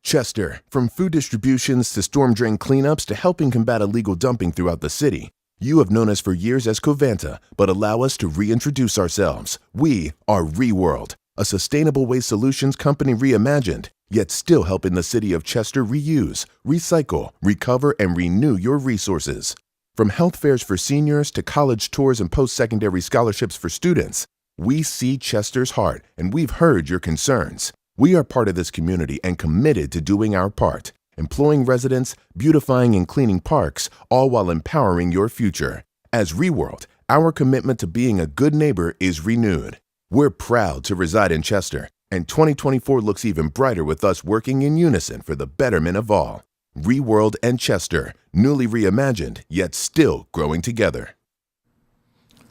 Chester, from food distributions to storm drain cleanups to helping combat illegal dumping throughout the city. You have known us for years as Covanta, but allow us to reintroduce ourselves. We are ReWorld, a sustainable waste solutions company reimagined, yet still helping the city of Chester reuse, recycle, recover, and renew your resources. From health fairs for seniors to college tours and post-secondary scholarships for students, we see Chester's heart, and we've heard your concerns. We are part of this community and committed to doing our part, employing residents, beautifying and cleaning parks, all while empowering your future. As ReWorld, our commitment to being a good neighbor is renewed. We're proud to reside in Chester, and 2024 looks even brighter with us working in unison for the betterment of all. ReWorld and Chester, newly reimagined, yet still growing together.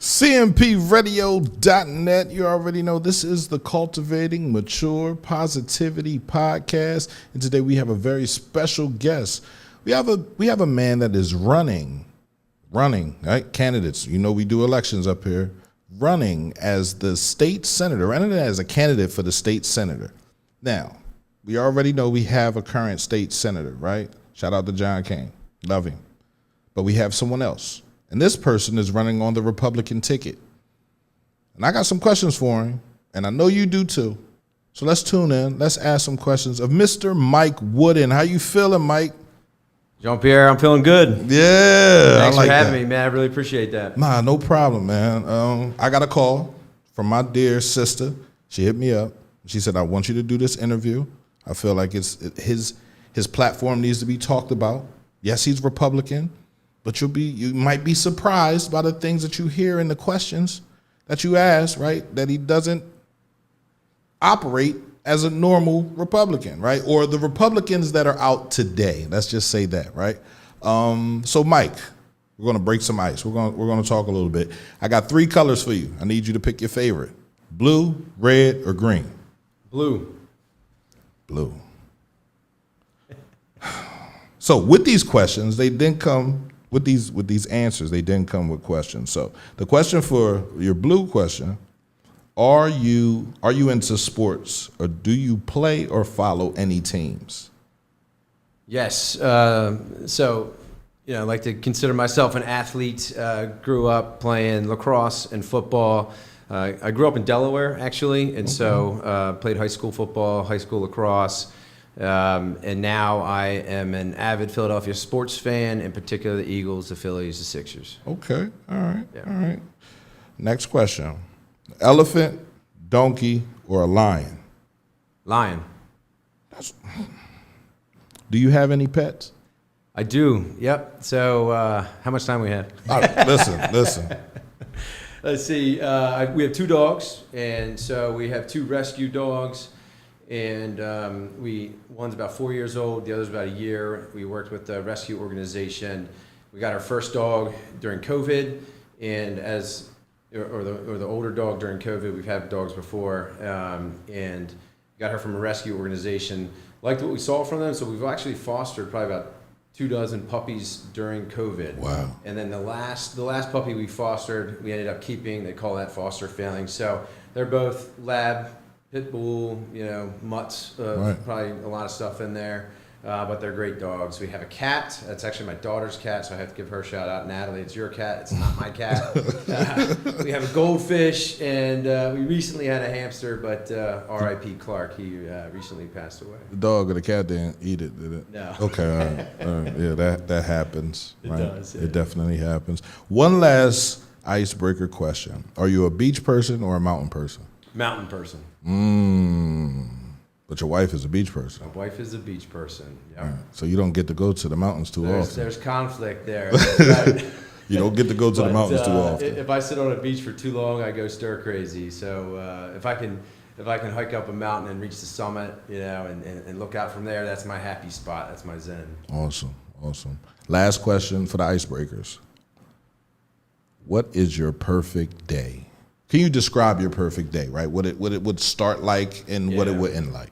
CMPradio.net. You already know this is the Cultivating Mature Positivity podcast, and today we have a very special guest. We have a man that is running, right? Candidates. You know we do elections up here. Running as the state senator, running as a candidate for the state senator. Now, we already know we have a current state senator, right? Shout out to John King. Love him. But we have someone else. And this person is running on the Republican ticket. And I got some questions for him, and I know you do too. So let's tune in. Let's ask some questions of Mr. Mike Woodin. How you feeling, Mike? Jean-Pierre, I'm feeling good. Yeah. Thanks for having me, man. I really appreciate that. Nah, no problem, man. I got a call from my dear sister. She hit me up. She said, I want you to do this interview. I feel like his platform needs to be talked about. Yes, he's Republican. But you might be surprised by the things that you hear in the questions that you ask, right? That he doesn't operate as a normal Republican, right? Or the Republicans that are out today. Let's just say that, right? So Mike, we're gonna break some ice. We're gonna talk a little bit. I got 3 colors for you. I need you to pick your favorite: blue, red, or green. Blue. Blue. So with these questions, they didn't come. With these answers, they didn't come with questions. So the question for your blue question, are you into sports, or do you play or follow any teams? Yes. So, I like to consider myself an athlete. Grew up playing lacrosse and football. I grew up in Delaware, actually, and so played high school football, high school lacrosse. And now I am an avid Philadelphia sports fan, in particular the Eagles, the Phillies, the Sixers. Okay, all right, yeah. All right. Next question: elephant, donkey, or a lion? Lion. Do you have any pets? I do. Yep. So, how much time we have? Listen. Let's see. We have 2 dogs, and so we have 2 rescue dogs. And one's about 4 years old, the other's about a year. We worked with the rescue organization. We got our first dog during COVID, and the older dog during COVID. We've had dogs before, and got her from a rescue organization. Liked what we saw from them, so we've actually fostered probably about 24 puppies during COVID. Wow! And then the last puppy we fostered, we ended up keeping. They call that foster failing. So they're both lab. Pit bull, mutts, right. Probably a lot of stuff in there, but they're great dogs. We have a cat. That's actually my daughter's cat, so I have to give her a shout out. Natalie, it's your cat. It's not my cat. We have a goldfish, and we recently had a hamster, but R.I.P. Clark, he recently passed away. The dog or the cat didn't eat it, did it? No. Okay, all right. Yeah, that happens. It right? does. Yeah. It definitely happens. One last icebreaker question: are you a beach person or a mountain person? Mountain person. But your wife is a beach person. My wife is a beach person. Yep. Right. So you don't get to go to the mountains too often. There's conflict there. You don't get to go to the mountains too often. If I sit on a beach for too long, I go stir crazy. So if I can hike up a mountain and reach the summit, and look out from there, that's my happy spot. That's my zen. Awesome. Last question for the icebreakers: what is your perfect day? Can you describe your perfect day, right? What it would start like and what it would end like?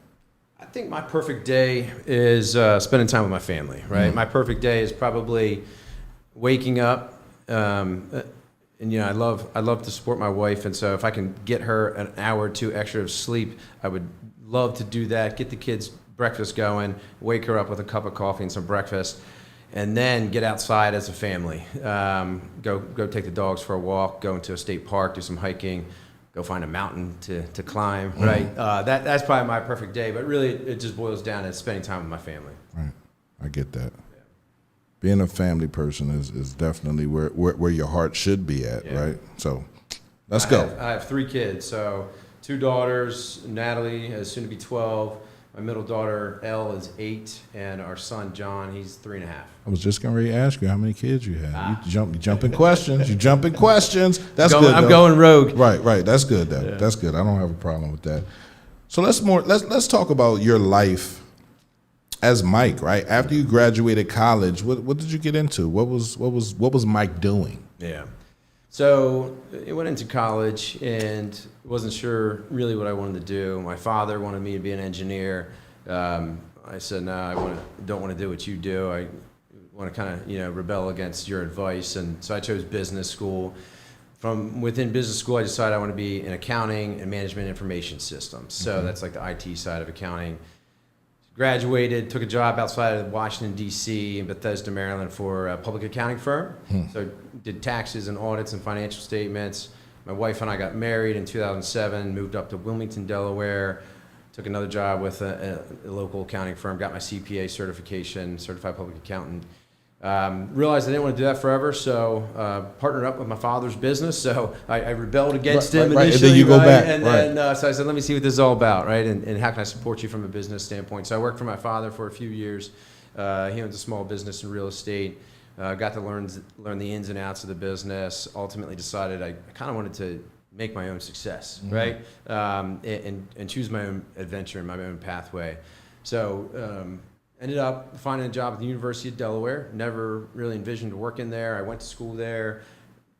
I think my perfect day is spending time with my family, right? My perfect day is probably waking up, and I love to support my wife, and so if I can get her an hour or 2 extra of sleep, I would love to do that. Get the kids breakfast going, wake her up with a cup of coffee and some breakfast, and then get outside as a family. Go take the dogs for a walk, go into a state park, do some hiking, go find a mountain to climb, right? That's probably my perfect day, but really it just boils down to spending time with my family. Right. I get that. Being a family person is definitely where your heart should be at, right? So let's go. I have 3 kids, so 2 daughters, Natalie is soon to be 12, my middle daughter, Elle, is 8, and our son, John, he's 3.5. I was just getting ready to ask you how many kids you have. You jumping questions. You jumping questions. That's good. I'm going rogue. Right. That's good. That's good. I don't have a problem with that. So let's talk about your life as Mike. Right after you graduated college, what did you get into? What was Mike doing? Yeah. So I went into college and wasn't sure really what I wanted to do. My father wanted me to be an engineer. I said, no, don't want to do what you do. I want to kind of rebel against your advice, and so I chose business school. From within business school, I decided I want to be in accounting and management information systems. So that's like the IT side of accounting. Graduated, took a job outside of Washington, D.C. in Bethesda, Maryland for a public accounting firm. So did taxes and audits and financial statements. My wife and I got married in 2007, moved up to Wilmington, Delaware, took another job with a local accounting firm, got my CPA certification, certified public accountant. Realized I didn't want to do that forever, so partnered up with my father's business. So I rebelled against him initially, and then you go back, and then so I said, let me see what this is all about, right? And how can I support you from a business standpoint? So I worked for my father for a few years. He owns a small business in real estate. Got to learn the ins and outs of the business. Ultimately decided I kind of wanted to make my own success, right? And choose my own adventure and my own pathway. So ended up finding a job at the University of Delaware. Never really envisioned working there. I went to school there.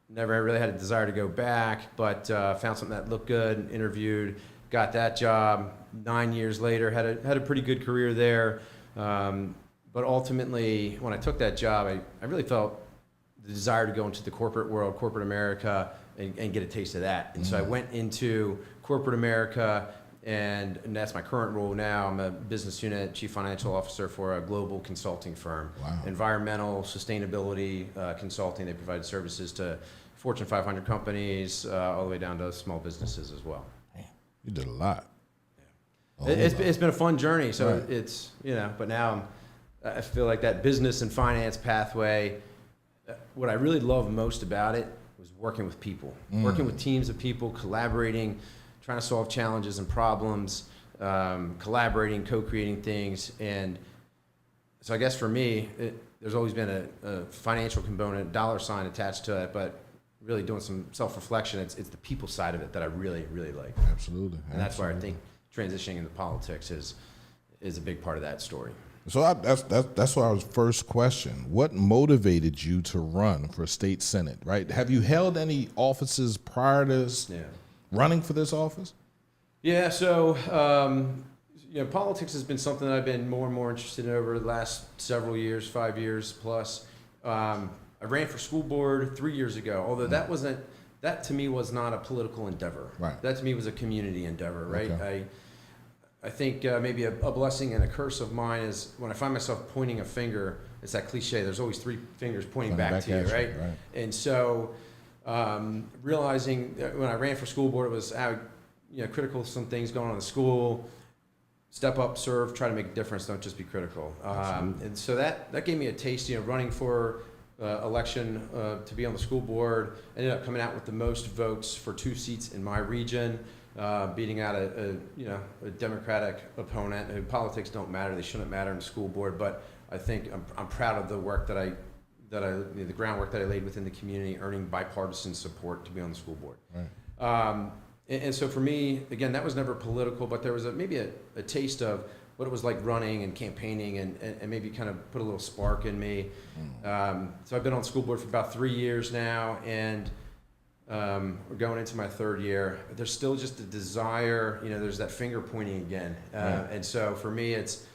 Never really had a desire to go back, but found something that looked good, interviewed, got that job. 9 years later, had a pretty good career there. But ultimately, when I took that job, I really felt the desire to go into the corporate world, corporate America, and get a taste of that. And so I went into corporate America, and that's my current role now. I'm a business unit chief financial officer for a global consulting firm. Wow. Environmental, sustainability consulting. They provide services to Fortune 500 companies, all the way down to small businesses as well. You did a lot. It's been a fun journey. So right. It's, but now I feel like that business and finance pathway, what I really love most about it was working with people, working with teams of people, collaborating, trying to solve challenges and problems, collaborating, co-creating things. And so I guess for me, there's always been a financial component, dollar sign attached to it, but really doing some self-reflection, it's the people side of it that I really, really like. Absolutely. And that's why I think transitioning into politics is a big part of that story. So that's our first question. What motivated you to run for state senate, right? Have you held any offices prior to running for this office? Yeah, so politics has been something that I've been more and more interested in over the last several years, 5 years plus. I ran for school board 3 years ago, although that to me was not a political endeavor. Right. That to me was a community endeavor, right? Okay. I think maybe a blessing and a curse of mine is when I find myself pointing a finger, it's that cliche, there's always 3 fingers pointing back to you, right? And so realizing that when I ran for school board, it was critical of some things going on in the school, step up, serve, try to make a difference, don't just be critical. And so that gave me a taste, running for election to be on the school board. Ended up coming out with the most votes for 2 seats in my region. Beating out a Democratic opponent. And politics don't matter; they shouldn't matter in the school board. But I think I'm proud of the work the groundwork that I laid within the community, earning bipartisan support to be on the school board. Right. And so for me, again, that was never political, but there was maybe a taste of what it was like running and campaigning, and maybe kind of put a little spark in me. So I've been on the school board for about 3 years now, and we're going into my 3rd year. But there's still just a desire, there's that finger pointing again. And so for me, it's,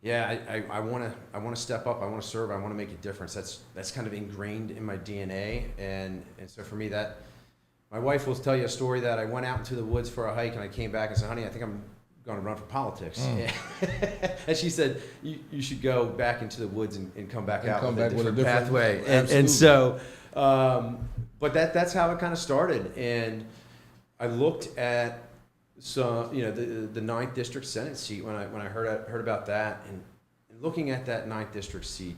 I want to step up. I want to serve. I want to make a difference. That's kind of ingrained in my DNA. And so for me, my wife will tell you a story that I went out into the woods for a hike and I came back and said, honey, I think I'm going to run for politics. And she said, you should go back into the woods and come back out with a different pathway. And so, but that's how it kind of started. And I looked at some, the 9th District Senate seat when I heard about that, and looking at that 9th District seat,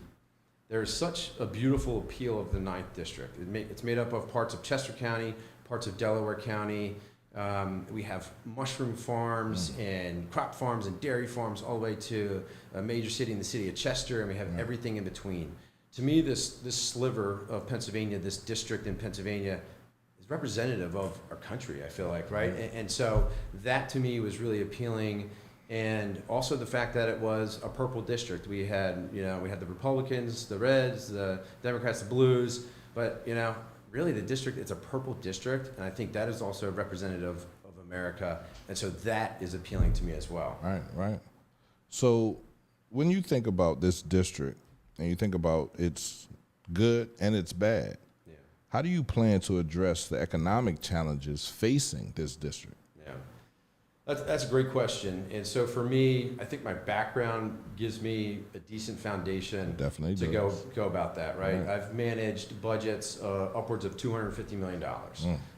there's such a beautiful appeal of the 9th District. It's made up of parts of Chester County, parts of Delaware County. We have mushroom farms and crop farms and dairy farms all the way to a major city in the city of Chester, and we have everything in between. To me, this sliver of Pennsylvania, this district in Pennsylvania, is representative of our country, I feel like, right? And so that to me was really appealing. And also the fact that it was a purple district. We had the Republicans, the Reds, the Democrats, the Blues, but really the district, it's a purple district, and I think that is also representative of America, and so that is appealing to me as well. Right. So when you think about this district, and you think about its good and its bad, how do you plan to address the economic challenges facing this district? That's a great question. And so for me, I think my background gives me a decent foundation to go about that, right? I've managed budgets upwards of $250 million.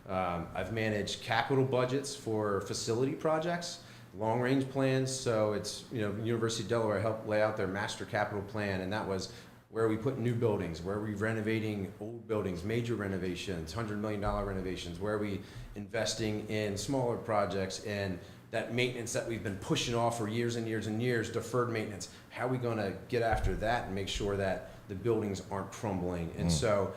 I've managed capital budgets for facility projects, long-range plans. So it's, University of Delaware helped lay out their master capital plan, and that was where we put new buildings, where we renovating old buildings, major renovations, $100 million renovations, where we investing in smaller projects, and that maintenance that we've been pushing off for years and years and years, deferred maintenance. How are we going to get after that and make sure that the buildings aren't crumbling? And so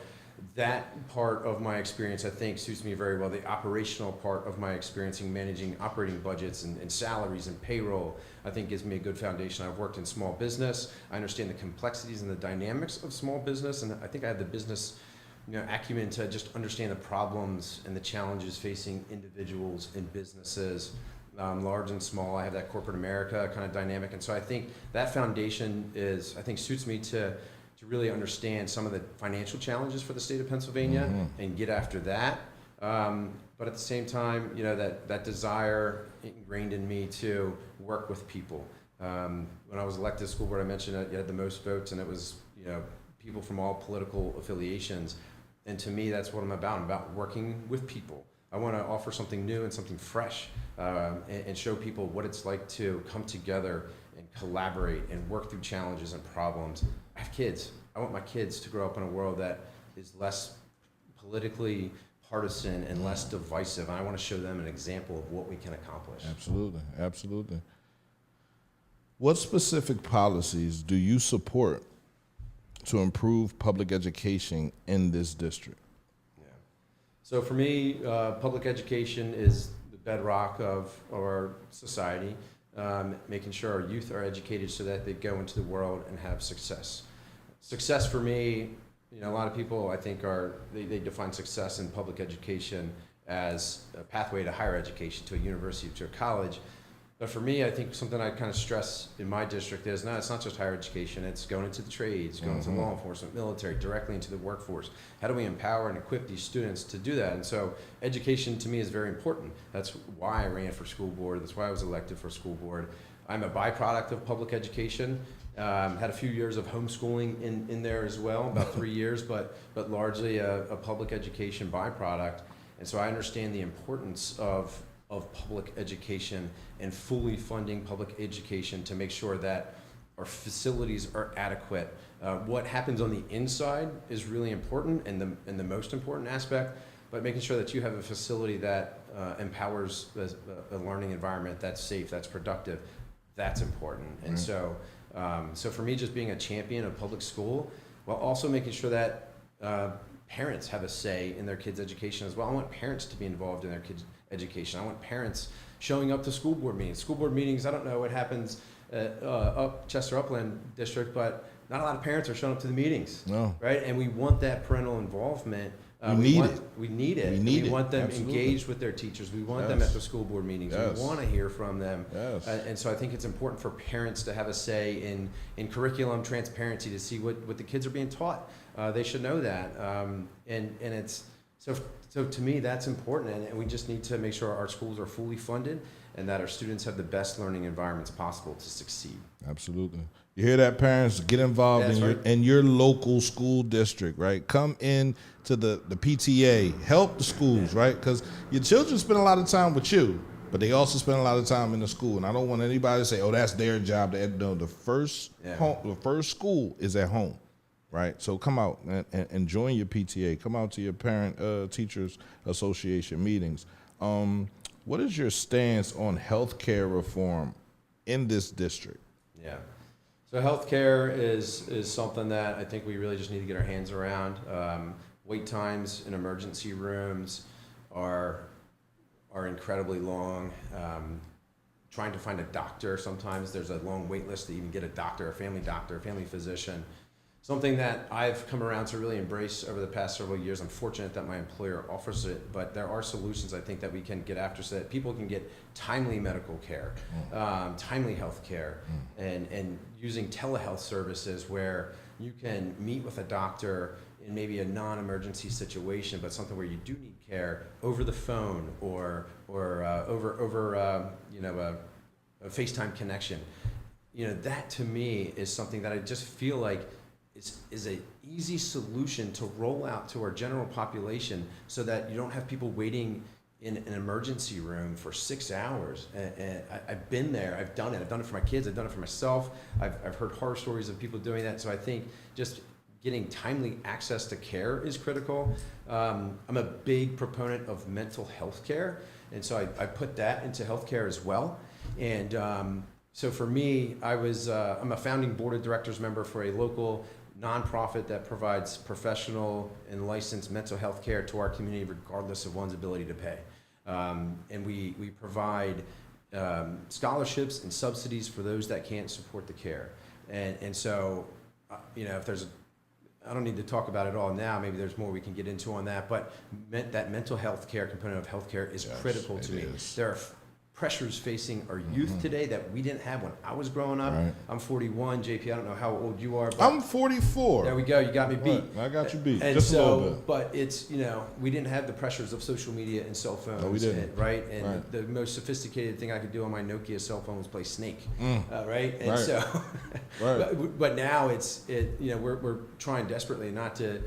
that part of my experience, I think, suits me very well. The operational part of my experience in managing operating budgets and salaries and payroll, I think gives me a good foundation. I've worked in small business. I understand the complexities and the dynamics of small business, and I think I have the business acumen to just understand the problems and the challenges facing individuals and businesses, large and small. I have that corporate America kind of dynamic, and so I think that foundation suits me to really understand some of the financial challenges for the state of Pennsylvania and get after that. But at the same time, that desire ingrained in me to work with people. When I was elected to school board, I mentioned you had the most votes, and it was people from all political affiliations. And to me, that's what I'm about. I'm about working with people. I want to offer something new and something fresh, and show people what it's like to come together and collaborate and work through challenges and problems. I have kids. I want my kids to grow up in a world that is less politically partisan and less divisive. And I want to show them an example of what we can accomplish. Absolutely. What specific policies do you support to improve public education in this district? So for me, public education is the bedrock of our society, making sure our youth are educated so that they go into the world and have success. Success for me, a lot of people I think they define success in public education as a pathway to higher education, to a university, to a college. But for me, I think something I kind of stress in my district is, no, it's not just higher education, it's going into the trades, going into law enforcement, military, directly into the workforce. How do we empower and equip these students to do that? And so education to me is very important. That's why I ran for school board. That's why I was elected for school board. I'm a byproduct of public education. Had a few years of homeschooling in there as well, about 3 years, but largely a public education byproduct. And so I understand the importance of public education and fully funding public education to make sure that our facilities are adequate. What happens on the inside is really important and the most important aspect, but making sure that you have a facility that empowers a learning environment that's safe, that's productive, that's important. And so for me, just being a champion of public school, while also making sure that parents have a say in their kids' education as well. I want parents to be involved in their kids' education. I want parents showing up to school board meetings. School board meetings, I don't know what happens at Chester Upland District, but not a lot of parents are showing up to the meetings, right? And we want that parental involvement. We need it. We want them engaged with their teachers. We want them at the school board meetings. We want to hear from them. And so I think it's important for parents to have a say in curriculum transparency, to see what the kids are being taught. They should know that. And it's so to me, that's important. And we just need to make sure our schools are fully funded and that our students have the best learning environments possible to succeed. Absolutely. You hear that, parents? Get involved in your local school district, right? Come in to the PTA, help the schools, right? Because your children spend a lot of time with you, but they also spend a lot of time in the school. And I don't want anybody to say, "Oh, that's their job." No, the first school is at home, right? So come out and join your PTA. Come out to your parent teachers association meetings. What is your stance on healthcare reform in this district? Yeah. So healthcare is something that I think we really just need to get our hands around. Wait times in emergency rooms are incredibly long. Trying to find a doctor, sometimes there's a long wait list to even get a doctor, a family physician. Something that I've come around to really embrace over the past several years. I'm fortunate that my employer offers it, but there are solutions I think that we can get after so that people can get timely medical care, timely health care, and using telehealth services where you can meet with a doctor in maybe a non-emergency situation, but something where you do need care over the phone or over a FaceTime connection. That to me is something that I just feel like is a easy solution to roll out to our general population so that you don't have people waiting in an emergency room for 6 hours. And I've been there, I've done it for my kids, I've done it for myself. I've heard horror stories of people doing that. So I think just getting timely access to care is critical. I'm a big proponent of mental health care. And so I put that into healthcare as well. And so for me, I'm a founding board of directors member for a local nonprofit that provides professional and licensed mental health care to our community regardless of one's ability to pay. And we provide scholarships and subsidies for those that can't support the care. And so, if there's I don't need to talk about it all now. Maybe there's more we can get into on that. But that mental health care component of healthcare is critical to me. There are pressures facing our youth today that we didn't have when I was growing up. Right. I'm 41. JP, I don't know how old you are. But I'm 44. There we go. You got me beat. Right. I got you beat. And just a little bit. But it's, we didn't have the pressures of social media and cell phones. No, we didn't. Right? And the most sophisticated thing I could do on my Nokia cell phone was play Snake. Right? And so, but now we're trying desperately not to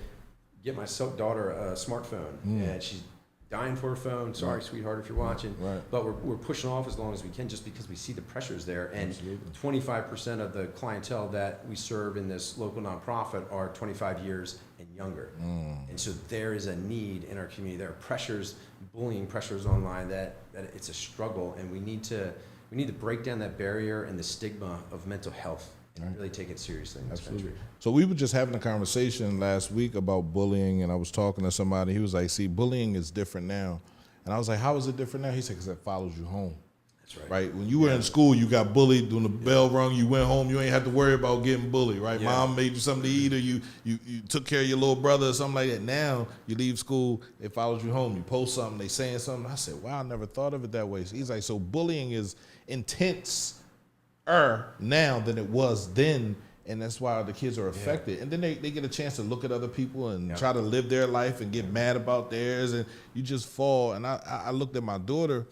get my daughter a smartphone. And she's dying for a phone. Sorry, sweetheart, if you're watching. Right. But we're pushing off as long as we can just because we see the pressures there. And 25% of the clientele that we serve in this local nonprofit are 25 years and younger. And so there is a need in our community. There are pressures, bullying pressures online that it's a struggle, and we need to break down that barrier and the stigma of mental health and really take it seriously in this country. So we were just having a conversation last week about bullying, and I was talking to somebody. He was like, see, bullying is different now. And I was like, how is it different now? He said, because it follows you home. That's right. Right? When you were in school, you got bullied. When the bell rung, you went home. You ain't had to worry about getting bullied, right? Yeah. Mom made you something to eat, or you took care of your little brother or something like that. Now, you leave school, it follows you home. You post something, they saying something. I said, wow, I never thought of it that way. So he's like, so bullying is intense now than it was then, and that's why the kids are affected. And then they get a chance to look at other people and try to live their life and get mad about theirs, and you just fall. And I looked at my daughter,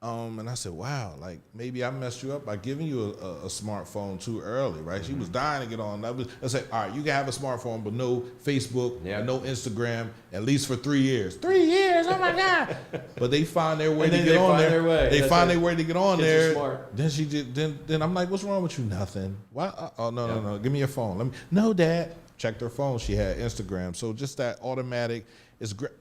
and I said, wow, like maybe I messed you up by giving you a smartphone too early, right? She was dying to get on. I said, all right, you can have a smartphone, but no Facebook, and no Instagram, at least for 3 years. 3 years, oh my God. But they find their way to get on there. They find their way to get on there. Then I'm like, what's wrong with you? Nothing. Why? Oh, no. Give me your phone. No, Dad. Checked her phone. She had Instagram. So just that automatic is great.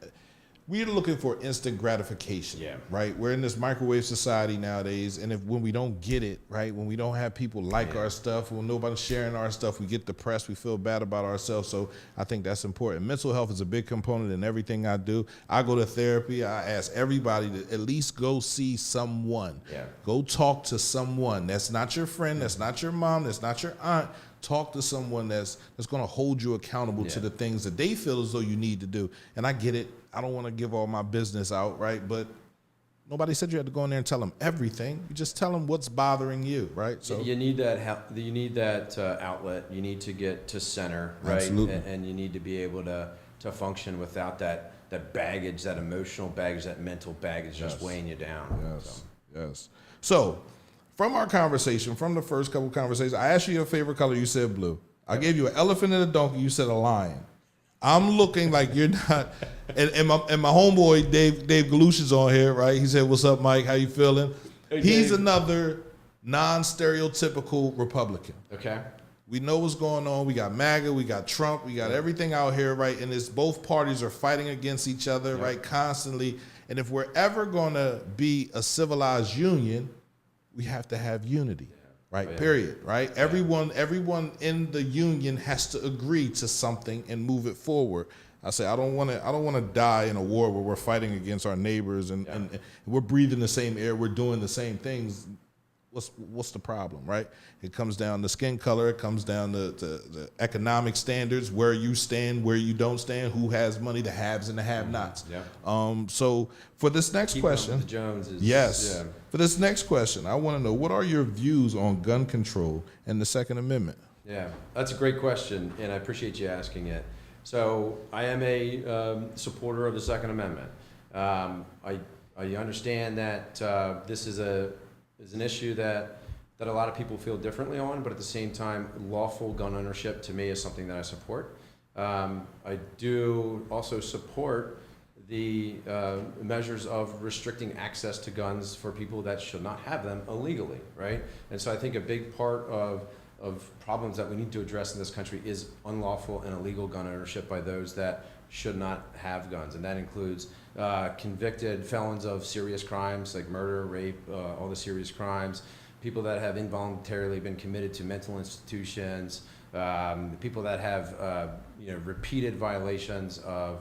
We're looking for instant gratification, right? We're in this microwave society nowadays, and when we don't get it, right, when we don't have people like our stuff, when nobody's sharing our stuff, we get depressed, we feel bad about ourselves. So I think that's important. Mental health is a big component in everything I do. I go to therapy. I ask everybody to at least go see someone. Go talk to someone. That's not your friend. That's not your mom. That's not your aunt. Talk to someone that's going to hold you accountable to the things that they feel as though you need to do. And I get it. I don't want to give all my business out, right? But nobody said you had to go in there and tell them everything. You just tell them what's bothering you, right? So you need that you need that outlet. You need to get to center, right? Absolutely. And you need to be able to function without that baggage, that emotional baggage, that mental baggage just weighing you down. Yes. Yes. So, from our conversation, from the first couple conversations, I asked you your favorite color. You said blue. I gave you an elephant and a donkey. You said a lion. I'm looking like you're not. And my homeboy Dave Galusha's on here, right? He said, "What's up, Mike? How you feeling?" Hey, He's Dave. another non-stereotypical Republican. Okay. We know what's going on. We got MAGA, we got Trump, we got everything out here, right? And it's both parties are fighting against each other, right, constantly. And if we're ever going to be a civilized union, we have to have unity, right? Oh, yeah. Period, right? Everyone in the union has to agree to something and move it forward. I say I don't want to die in a war where we're fighting against our neighbors and we're breathing the same air, we're doing the same things. What's the problem, right? It comes down to skin color. It comes down to the economic standards, where you stand, where you don't stand, who has money, the haves and the have-nots. Yeah. So for this next Keep question, up with the Joneses. yes. Yeah. For this next question, I want to know, what are your views on gun control and the Second Amendment? Yeah, that's a great question, and I appreciate you asking it. So I am a supporter of the Second Amendment. I understand that this is an issue that a lot of people feel differently on, but at the same time, lawful gun ownership to me is something that I support. I do also support the measures of restricting access to guns for people that should not have them illegally, right? And so I think a big part of problems that we need to address in this country is unlawful and illegal gun ownership by those that should not have guns. And that includes convicted felons of serious crimes like murder, rape, all the serious crimes, people that have involuntarily been committed to mental institutions, people that have repeated violations of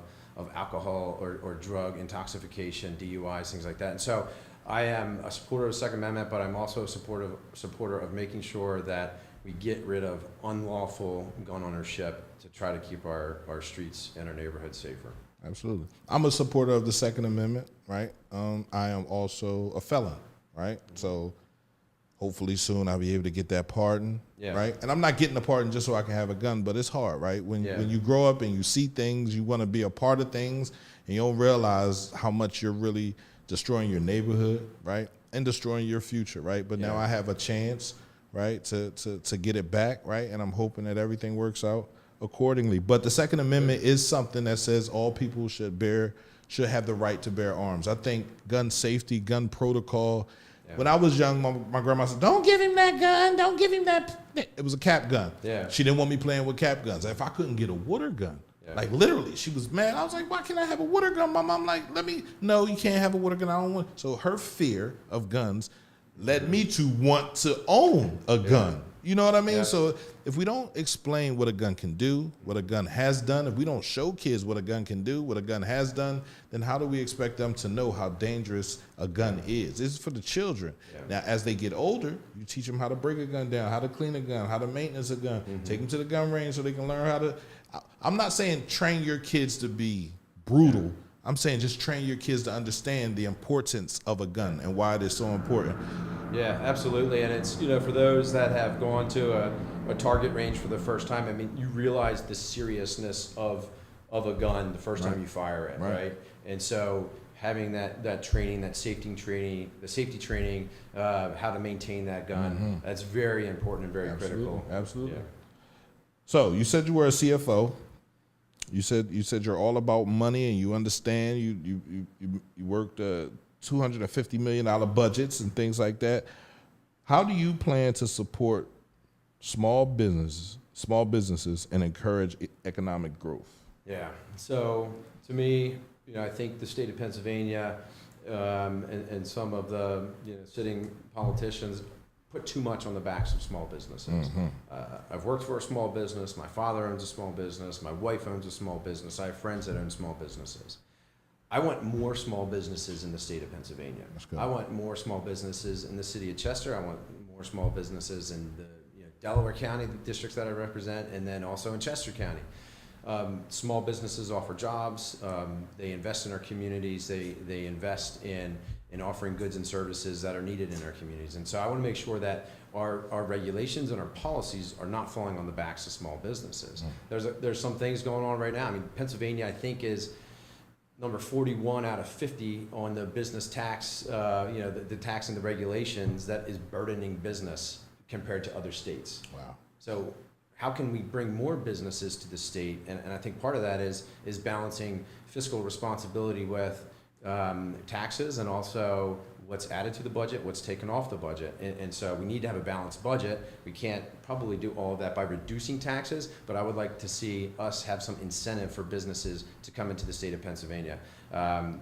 alcohol or drug intoxication, DUIs, things like that. And so I am a supporter of the Second Amendment, but I'm also a supporter of making sure that we get rid of unlawful gun ownership to try to keep our streets and our neighborhoods safer. Absolutely. I'm a supporter of the Second Amendment, right? I am also a felon, right? So hopefully soon I'll be able to get that pardon, right? And I'm not getting a pardon just so I can have a gun, but it's hard, right? When you grow up and you see things, you want to be a part of things, and you don't realize how much you're really destroying your neighborhood, right? And destroying your future, right? But now I have a chance, right, to get it back, right? And I'm hoping that everything works out accordingly. But the Second Amendment is something that says all people should have the right to bear arms. I think gun safety, gun protocol. When I was young, my grandma said, "Don't give him that gun. Don't give him that." It was a cap gun. Yeah. She didn't want me playing with cap guns. If I couldn't get a water gun, like literally, she was mad. I was like, "Why can't I have a water gun?" My mom like, "No, you can't have a water gun. I don't want." So her fear of guns led me to want to own a gun. You know what I mean? Yeah. So if we don't explain what a gun can do, what a gun has done, if we don't show kids what a gun can do, what a gun has done, then how do we expect them to know how dangerous a gun is? This is for the children. Now, as they get older, you teach them how to break a gun down, how to clean a gun, how to maintenance a gun, take them to the gun range so they can learn how to. I'm not saying train your kids to be brutal. I'm saying just train your kids to understand the importance of a gun and why it is so important. Yeah, absolutely. And it's, for those that have gone to a target range for the first time, I mean, you realize the seriousness of a gun the first time you fire it, right? And so having that training, the safety training, how to maintain that gun, that's very important and very critical. Absolutely. Yeah. So you said you were a CFO. You said you're all about money and you understand. You worked $250 million budgets and things like that. How do you plan to support small businesses and encourage economic growth? Yeah. So to me, I think the state of Pennsylvania and some of the sitting politicians put too much on the backs of small businesses. I've worked for a small business. My father owns a small business. My wife owns a small business. I have friends that own small businesses. I want more small businesses in the state of Pennsylvania. I want more small businesses in the city of Chester. I want more small businesses in the Delaware County, the districts that I represent, and then also in Chester County. Small businesses offer jobs. They invest in our communities. They invest in offering goods and services that are needed in our communities. And so I want to make sure that our regulations and our policies are not falling on the backs of small businesses. There's some things going on right now. I mean, Pennsylvania, I think, is number 41 out of 50 on the business tax, the tax and the regulations that is burdening business compared to other states. Wow. So how can we bring more businesses to the state? And I think part of that is balancing fiscal responsibility with taxes and also what's added to the budget, what's taken off the budget. And so we need to have a balanced budget. We can't probably do all of that by reducing taxes, but I would like to see us have some incentive for businesses to come into the state of Pennsylvania.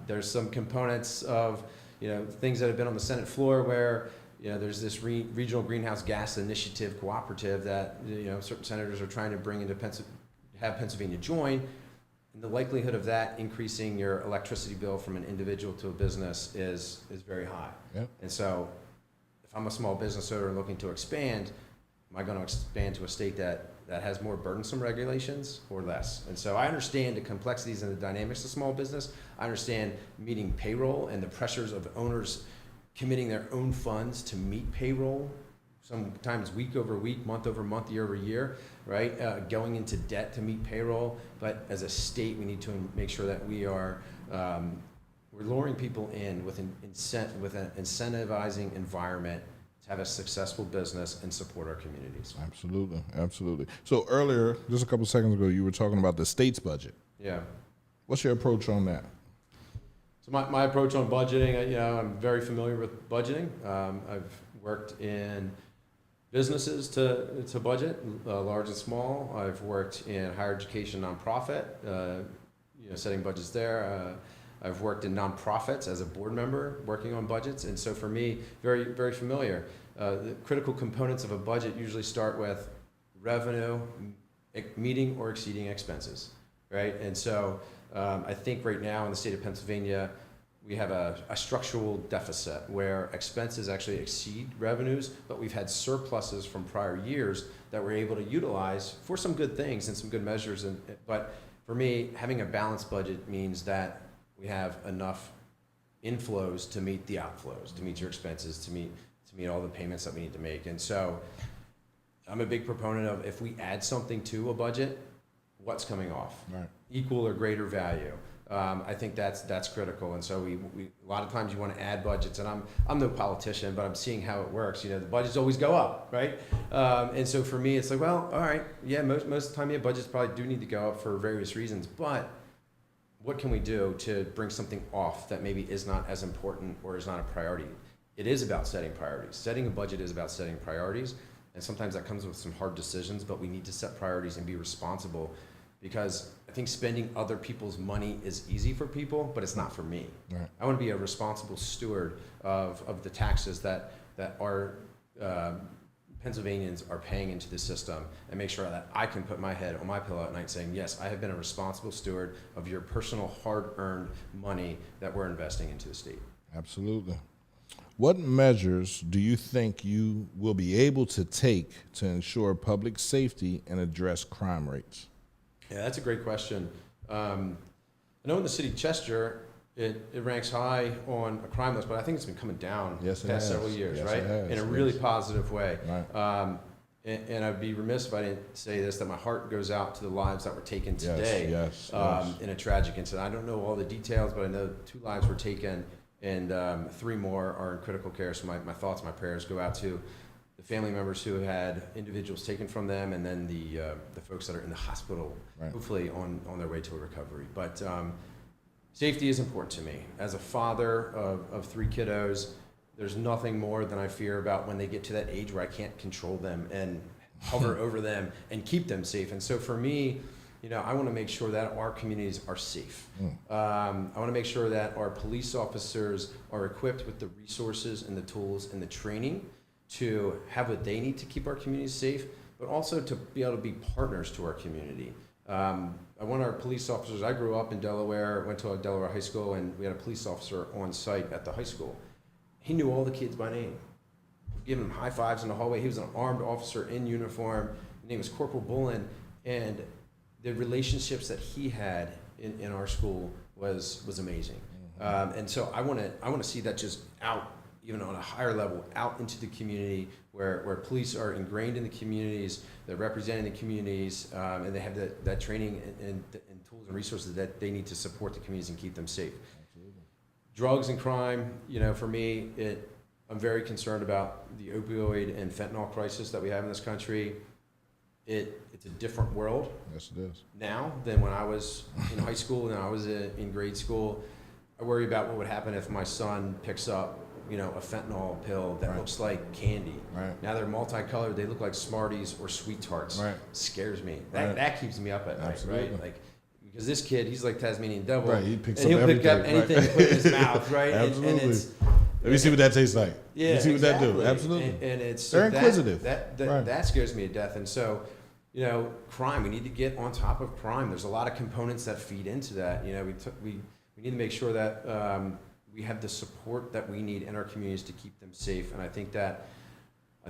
There's some components of things that have been on the Senate floor where there's this regional greenhouse gas initiative cooperative that certain senators are trying to bring into have Pennsylvania join. And the likelihood of that increasing your electricity bill from an individual to a business is very high. Yep. And so if I'm a small business owner looking to expand, am I going to expand to a state that has more burdensome regulations or less? And so I understand the complexities and the dynamics of small business. I understand meeting payroll and the pressures of owners committing their own funds to meet payroll, sometimes week over week, month over month, year over year, right? Going into debt to meet payroll. But as a state, we need to make sure that we are we're luring people in with an incentivizing environment to have a successful business and support our communities. Absolutely, absolutely. So earlier, just a couple seconds ago, you were talking about the state's budget. Yeah. What's your approach on that? So my approach on budgeting, I'm very familiar with budgeting. I've worked in businesses to budget, large and small. I've worked in higher education nonprofit, setting budgets there. I've worked in nonprofits as a board member, working on budgets, and so for me, very, very familiar. The critical components of a budget usually start with revenue, meeting or exceeding expenses, right? And so I think right now in the state of Pennsylvania, we have a structural deficit where expenses actually exceed revenues, but we've had surpluses from prior years that we're able to utilize for some good things and some good measures. But for me, having a balanced budget means that we have enough inflows to meet the outflows, to meet your expenses, to meet all the payments that we need to make. And so I'm a big proponent of if we add something to a budget, what's coming off? Right. Equal or greater value. I think that's critical, and so we a lot of times you want to add budgets, and I'm no politician, but I'm seeing how it works. The budgets always go up, right? And so for me, it's like, well, all right, yeah, most of the time, budgets probably do need to go up for various reasons, but what can we do to bring something off that maybe is not as important or is not a priority? It is about setting priorities. Setting a budget is about setting priorities, and sometimes that comes with some hard decisions, but we need to set priorities and be responsible. Because I think spending other people's money is easy for people, but it's not for me. Right. I want to be a responsible steward of the taxes that our Pennsylvanians are paying into the system, and make sure that I can put my head on my pillow at night saying, yes, I have been a responsible steward of your personal hard-earned money that we're investing into the state. Absolutely. What measures do you think you will be able to take to ensure public safety and address crime rates? Yeah, that's a great question. I know in the city of Chester, it ranks high on a crime list, but I think it's been coming down the past several years, right? In a really positive way. Right. And I'd be remiss if I didn't say this, that my heart goes out to the lives that were taken today in a tragic incident. I don't know all the details, but I know 2 lives were taken, and 3 more are in critical care. So my thoughts, my prayers go out to the family members who had individuals taken from them, and then the folks that are in the hospital, hopefully on their way to a recovery. But safety is important to me. As a father of 3 kiddos, there's nothing more than I fear about when they get to that age where I can't control them and hover over them and keep them safe. And so for me, I want to make sure that our communities are safe. I want to make sure that our police officers are equipped with the resources and the tools and the training to have what they need to keep our communities safe, but also to be able to be partners to our community. I want our police officers, I grew up in Delaware, went to a Delaware high school, and we had a police officer on site at the high school. He knew all the kids by name. Giving them high fives in the hallway. He was an armed officer in uniform. His name was Corporal Bullen, and the relationships that he had in our school was amazing. And so I want to see that just out even on a higher level, out into the community where police are ingrained in the communities, they're representing the communities, and they have that training and tools and resources that they need to support the communities and keep them safe. Absolutely. Drugs and crime, for me, I'm very concerned about the opioid and fentanyl crisis that we have in this country. It's a different world. Yes, it is. Now than when I was in high school and I was in grade school. I worry about what would happen if my son picks up, a fentanyl pill that looks like candy. Right. Now they're multicolored. They look like Smarties or Sweet Tarts. Right. Scares me. That keeps me up at night, Absolutely. right? Like, because this kid, he's like Tasmanian devil. Right. He picks and up he'll pick up everything, anything to put in his mouth, right? Absolutely. And it's, Let me see what that tastes like. yeah, Let me see what that do. exactly. Absolutely. And it's They're inquisitive. That scares me to death. And so, crime. We need to get on top of crime. There's a lot of components that feed into that. We need to make sure that we have the support that we need in our communities to keep them safe. And I think that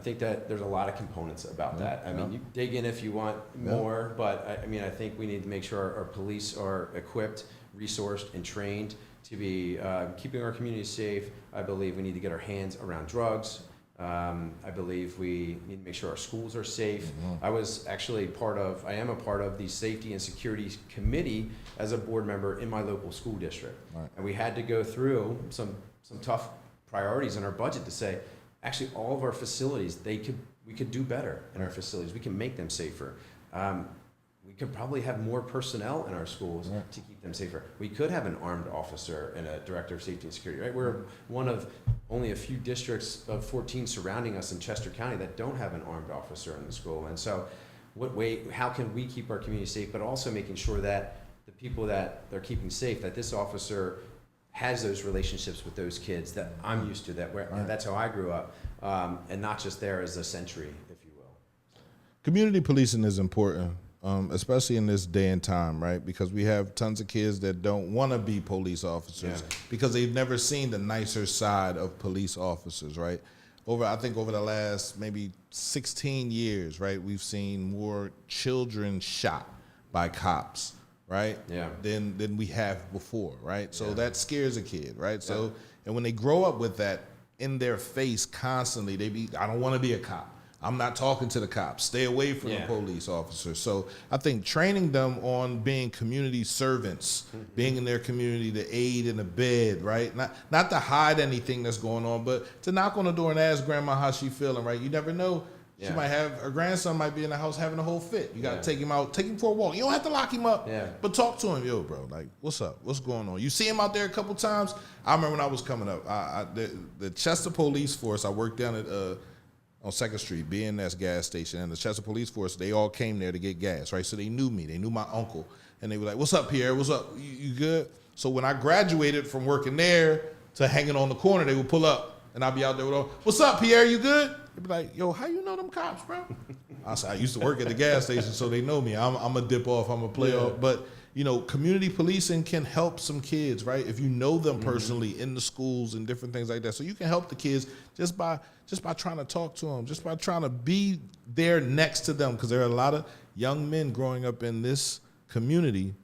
there's a lot of components about that. I mean, you dig in if you want more, but I think we need to make sure our police are equipped, resourced, and trained to be keeping our communities safe. I believe we need to get our hands around drugs. I believe we need to make sure our schools are safe. I was actually I am a part of the Safety and Security Committee as a board member in my local school district. Right. And we had to go through some tough priorities in our budget to say, actually all of our facilities, we could do better in our facilities. We can make them safer. We could probably have more personnel in our schools to keep them safer. We could have an armed officer and a director of safety and security, right? We're one of only a few districts of 14 surrounding us in Chester County that don't have an armed officer in the school. And so how can we keep our community safe, but also making sure that the people that they're keeping safe, that this officer has those relationships with those kids that I'm used to, that's how I grew up, and not just there as a sentry, if you will. Community policing is important, especially in this day and time, right? Because we have tons of kids that don't want to be police officers because they've never seen the nicer side of police officers, right? I think over the last maybe 16 years, right, we've seen more children shot by cops, right? Yeah. Than we have before, right? So that scares a kid, right? So and when they grow up with that in their face constantly, I don't want to be a cop. I'm not talking to the cops. Stay away from the police officers. So I think training them on being community servants, being in their community to aid and abet, right? Not to hide anything that's going on, but to knock on the door and ask grandma how she feeling, right? You never know. She might her grandson might be in the house having a whole fit. You got to take him out, take him for a walk. You don't have to lock him up, but talk to him. Yo, bro, like, what's up? What's going on? You see him out there a couple times. I remember when I was coming up, the Chester Police Force, I worked down at on 2nd Street, BNS gas station, and the Chester Police Force, they all came there to get gas, right? So they knew me. They knew my uncle. And they were like, what's up, Pierre? What's up? You good? So when I graduated from working there to hanging on the corner, they would pull up, and I'd be out there with all, what's up, Pierre? You good? They'd be like, yo, how you know them cops, bro? I said, I used to work at the gas station, so they know me. I'm a dip off. I'm a play off. But, community policing can help some kids, right? If you know them personally in the schools and different things like that. So you can help the kids just by trying to talk to them, just by trying to be there next to them, because there are a lot of young men growing up in this community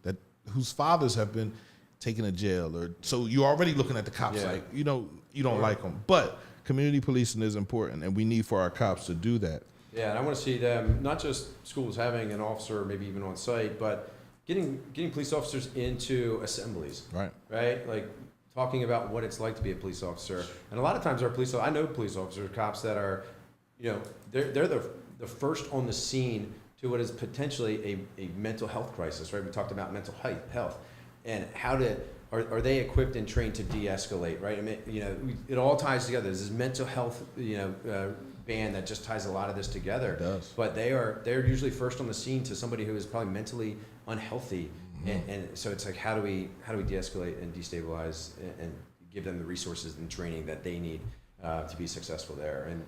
whose fathers have been taken to jail, so you're already looking at the cops like you don't like them. But community policing is important, and we need for our cops to do that. Yeah, and I want to see them, not just schools having an officer, maybe even on site, but getting police officers into assemblies. Right? Like talking about what it's like to be a police officer. And a lot of times I know police officers, cops that are, they're the first on the scene to what is potentially a mental health crisis, right? We talked about mental health and are they equipped and trained to de-escalate, right? I mean, it all ties together. There's this mental health, band that just ties a lot of this together. It does. But they're usually first on the scene to somebody who is probably mentally unhealthy, and so it's like how do we de-escalate and destabilize and give them the resources and training that they need to be successful there. And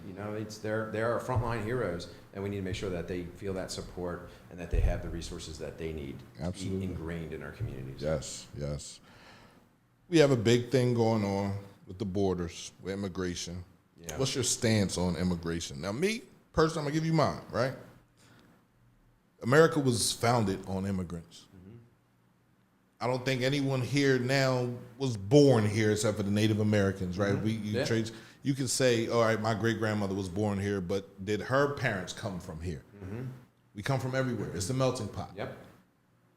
they're our frontline heroes, and we need to make sure that they feel that support and that they have the resources that they need to be ingrained in our communities. Yes. We have a big thing going on with the borders, with immigration. Yeah. What's your stance on immigration? Now, me, personally, I'm going to give you mine, right? America was founded on immigrants. I don't think anyone here now was born here except for the Native Americans, right? you can say, all right, my great grandmother was born here, but did her parents come from here? We come from everywhere. It's the melting pot. Yep.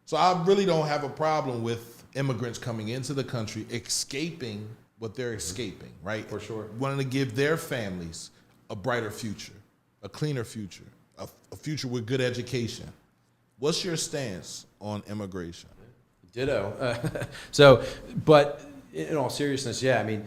So I really don't have a problem with immigrants coming into the country, escaping what they're escaping, right? For sure. Wanting to give their families a brighter future, a cleaner future, a future with good education. What's your stance on immigration? Ditto. So, but in all seriousness, yeah, I mean,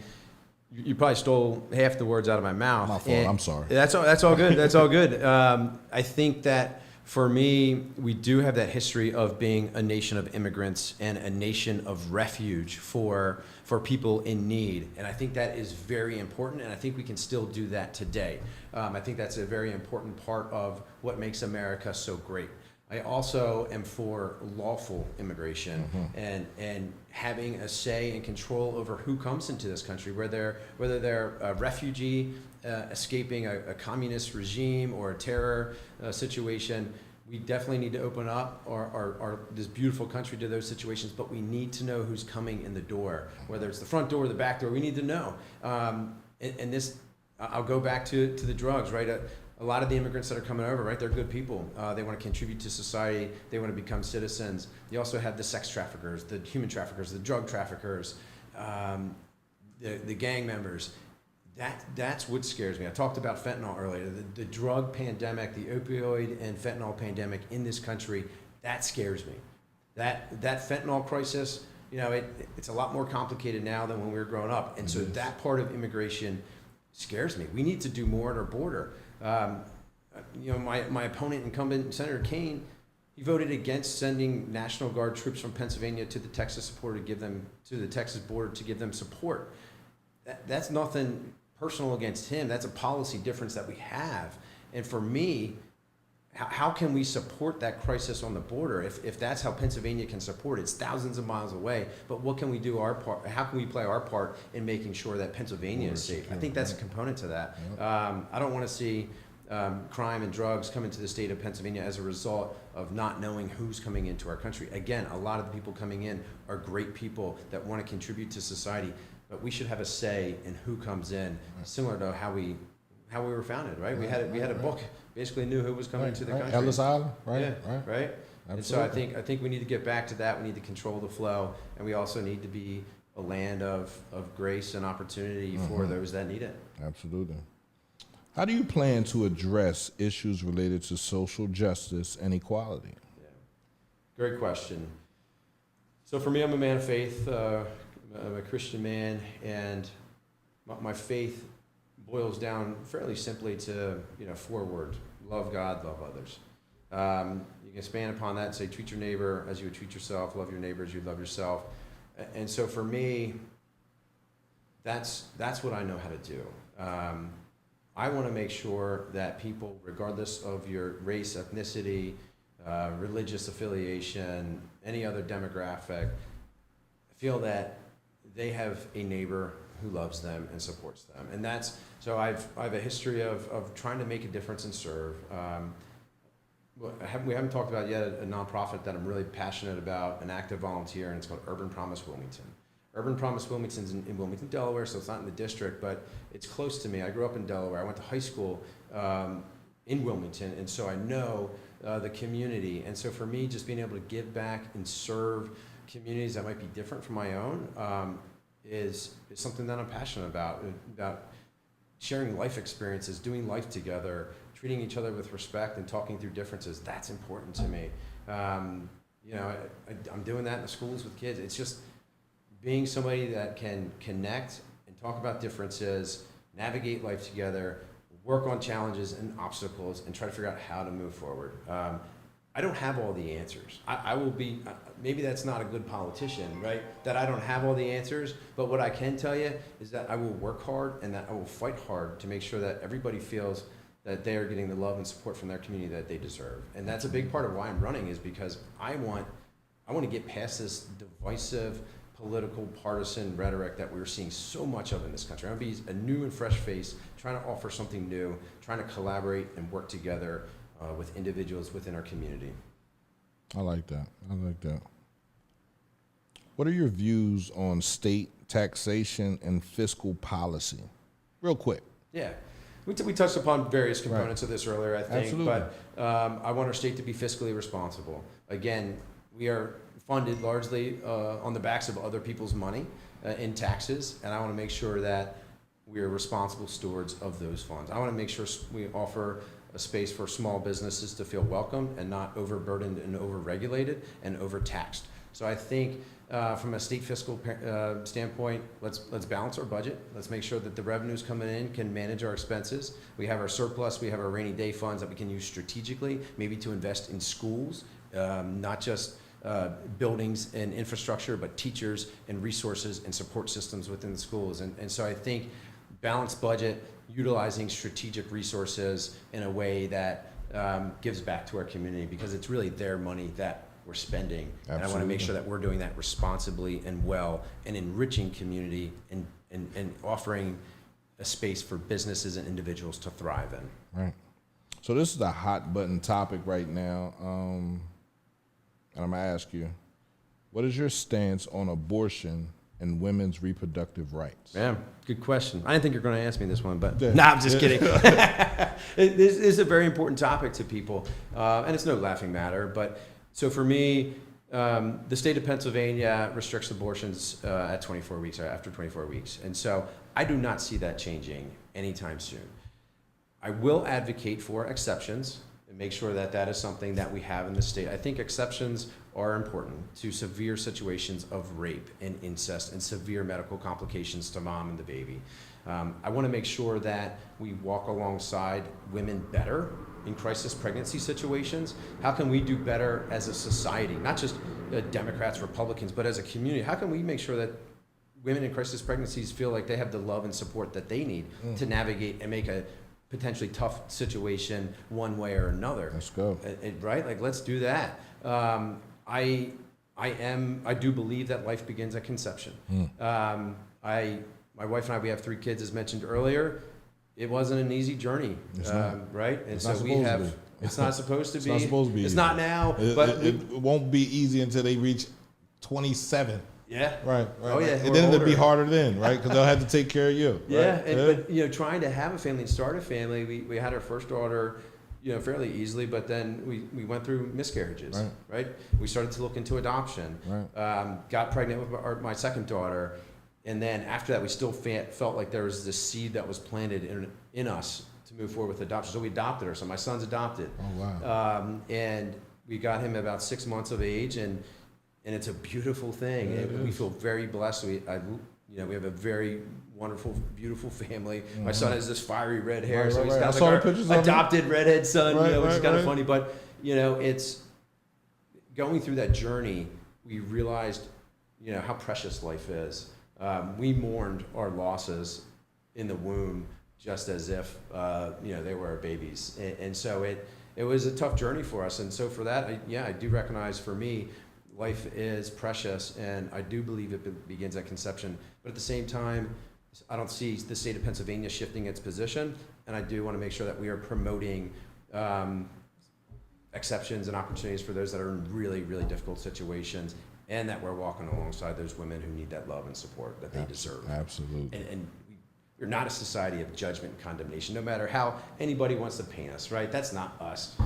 you probably stole half the words out of my mouth. My fault. I'm sorry. That's all good. That's all good. I think that for me, we do have that history of being a nation of immigrants and a nation of refuge for people in need. And I think that is very important, and I think we can still do that today. I think that's a very important part of what makes America so great. I also am for lawful immigration and having a say and control over who comes into this country, whether they're a refugee escaping a communist regime or a terror situation. We definitely need to open up our this beautiful country to those situations, but we need to know who's coming in the door, whether it's the front door or the back door. We need to know. And this, I'll go back to the drugs, right? A lot of the immigrants that are coming over, right, they're good people. They want to contribute to society. They want to become citizens. You also have the sex traffickers, the human traffickers, the drug traffickers, the gang members. That's what scares me. I talked about fentanyl earlier. The drug pandemic, the opioid and fentanyl pandemic in this country, that scares me. That fentanyl crisis, it's a lot more complicated now than when we were growing up. And so that part of immigration scares me. We need to do more at our border. My opponent, incumbent Senator Kane, he voted against sending National Guard troops from Pennsylvania to the Texas border to give them support. That's nothing personal against him. That's a policy difference that we have. And for me, how can we support that crisis on the border if that's how Pennsylvania can support it? It's thousands of miles away. But what can we do our part? How can we play our part in making sure that Pennsylvania is safe? I think that's a component to that. I don't want to see crime and drugs come into the state of Pennsylvania as a result of not knowing who's coming into our country. Again, a lot of the people coming in are great people that want to contribute to society, but we should have a say in who comes in, similar to how we were founded, right? We had a book, basically knew who was coming to the country. Ellis Island, right? Yeah, right. And so I think we need to get back to that. We need to control the flow, and we also need to be a land of grace and opportunity for those that need it. Absolutely. How do you plan to address issues related to social justice and equality? Yeah. Great question. So for me, I'm a man of faith. I'm a Christian man, and my faith boils down fairly simply to 4 words: love God, love others. You can expand upon that and say treat your neighbor as you would treat yourself, love your neighbor as you love yourself. And so for me, that's what I know how to do. I want to make sure that people, regardless of your race, ethnicity, religious affiliation, any other demographic, feel that they have a neighbor who loves them and supports them. And that's, so I have a history of trying to make a difference and serve. We haven't talked about yet a nonprofit that I'm really passionate about, an active volunteer, and it's called Urban Promise Wilmington. Urban Promise Wilmington's in Wilmington, Delaware, so it's not in the district, but it's close to me. I grew up in Delaware. I went to high school in Wilmington, and so I know the community. And so for me, just being able to give back and serve communities that might be different from my own is something that I'm passionate about sharing life experiences, doing life together, treating each other with respect and talking through differences. That's important to me. I'm doing that in the schools with kids. It's just being somebody that can connect and talk about differences, navigate life together, work on challenges and obstacles, and try to figure out how to move forward. I don't have all the answers. I will be, maybe that's not a good politician, right? That I don't have all the answers, but what I can tell you is that I will work hard and that I will fight hard to make sure that everybody feels that they are getting the love and support from their community that they deserve. And that's a big part of why I'm running, is because I want to get past this divisive, political, partisan rhetoric that we're seeing so much of in this country. I want to be a new and fresh face, trying to offer something new, trying to collaborate and work together with individuals within our community. I like that. What are your views on state taxation and fiscal policy? real quick. Yeah. We touched upon various components of this earlier, I think. Absolutely. But I want our state to be fiscally responsible. Again, we are funded largely on the backs of other people's money in taxes, and I want to make sure that we are responsible stewards of those funds. I want to make sure we offer a space for small businesses to feel welcome and not overburdened and overregulated and overtaxed. So I think from a state fiscal standpoint, let's balance our budget. Let's make sure that the revenues coming in can manage our expenses. We have our surplus, we have our rainy day funds that we can use strategically, maybe to invest in schools, not just buildings and infrastructure, but teachers and resources and support systems within the schools. And so I think balanced budget, utilizing strategic resources in a way that gives back to our community, because it's really their money that we're spending. Absolutely. And I want to make sure that we're doing that responsibly and well, and enriching community and offering a space for businesses and individuals to thrive in. Right. So this is a hot button topic right now. And I'm going to ask you, what is your stance on abortion and women's reproductive rights? Yeah, good question. I didn't think you were going to ask me this one, but Yeah. I'm just kidding. This is a very important topic to people, and it's no laughing matter. But so for me, the state of Pennsylvania restricts abortions at 24 weeks, or after 24 weeks. And so I do not see that changing anytime soon. I will advocate for exceptions and make sure that that is something that we have in the state. I think exceptions are important to severe situations of rape and incest and severe medical complications to mom and the baby. I want to make sure that we walk alongside women better in crisis pregnancy situations. How can we do better as a society, not just Democrats, Republicans, but as a community? How can we make sure that women in crisis pregnancies feel like they have the love and support that they need to navigate and make a potentially tough situation one way or another? Let's go. Right? Like, let's do that. I do believe that life begins at conception. My wife and I, we have 3 kids, as mentioned earlier. It wasn't an easy journey, right? And It's so not we supposed to have. be. It's not supposed to be. It's not supposed to be It's easy. not now, but it won't be easy until they reach 27. yeah. Right. Oh yeah. And we're then it'll be older. harder then, right? Because they'll have to take care of you. Yeah, Right? but trying to have a family and start a family, we had our first daughter, fairly easily, but then we went through miscarriages, right? We started to look into adoption, Right. Got pregnant with my second daughter, and then after that, we still felt like there was this seed that was planted in us to move forward with adoption. So we adopted her. So my son's adopted. Oh, wow. And we got him about 6 months of age, and it's a beautiful thing. Yeah, and we feel very blessed. We have a very wonderful, beautiful family. My son has this fiery red hair, Right, so right, he's right. I got saw like the our pictures of him. adopted redhead son, Right, which is right, kind of right. funny. But it's going through that journey. We realized, how precious life is. We mourned our losses in the womb just as if they were our babies, and so it was a tough journey for us. And so for that, I do recognize, for me, life is precious, and I do believe it begins at conception. But at the same time, I don't see the state of Pennsylvania shifting its position, and I do want to make sure that we are promoting exceptions and opportunities for those that are in really, really difficult situations, and that we're walking alongside those women who need that love and support that they deserve. Absolutely. And we're not a society of judgment and condemnation, no matter how anybody wants to paint us, right? That's not us.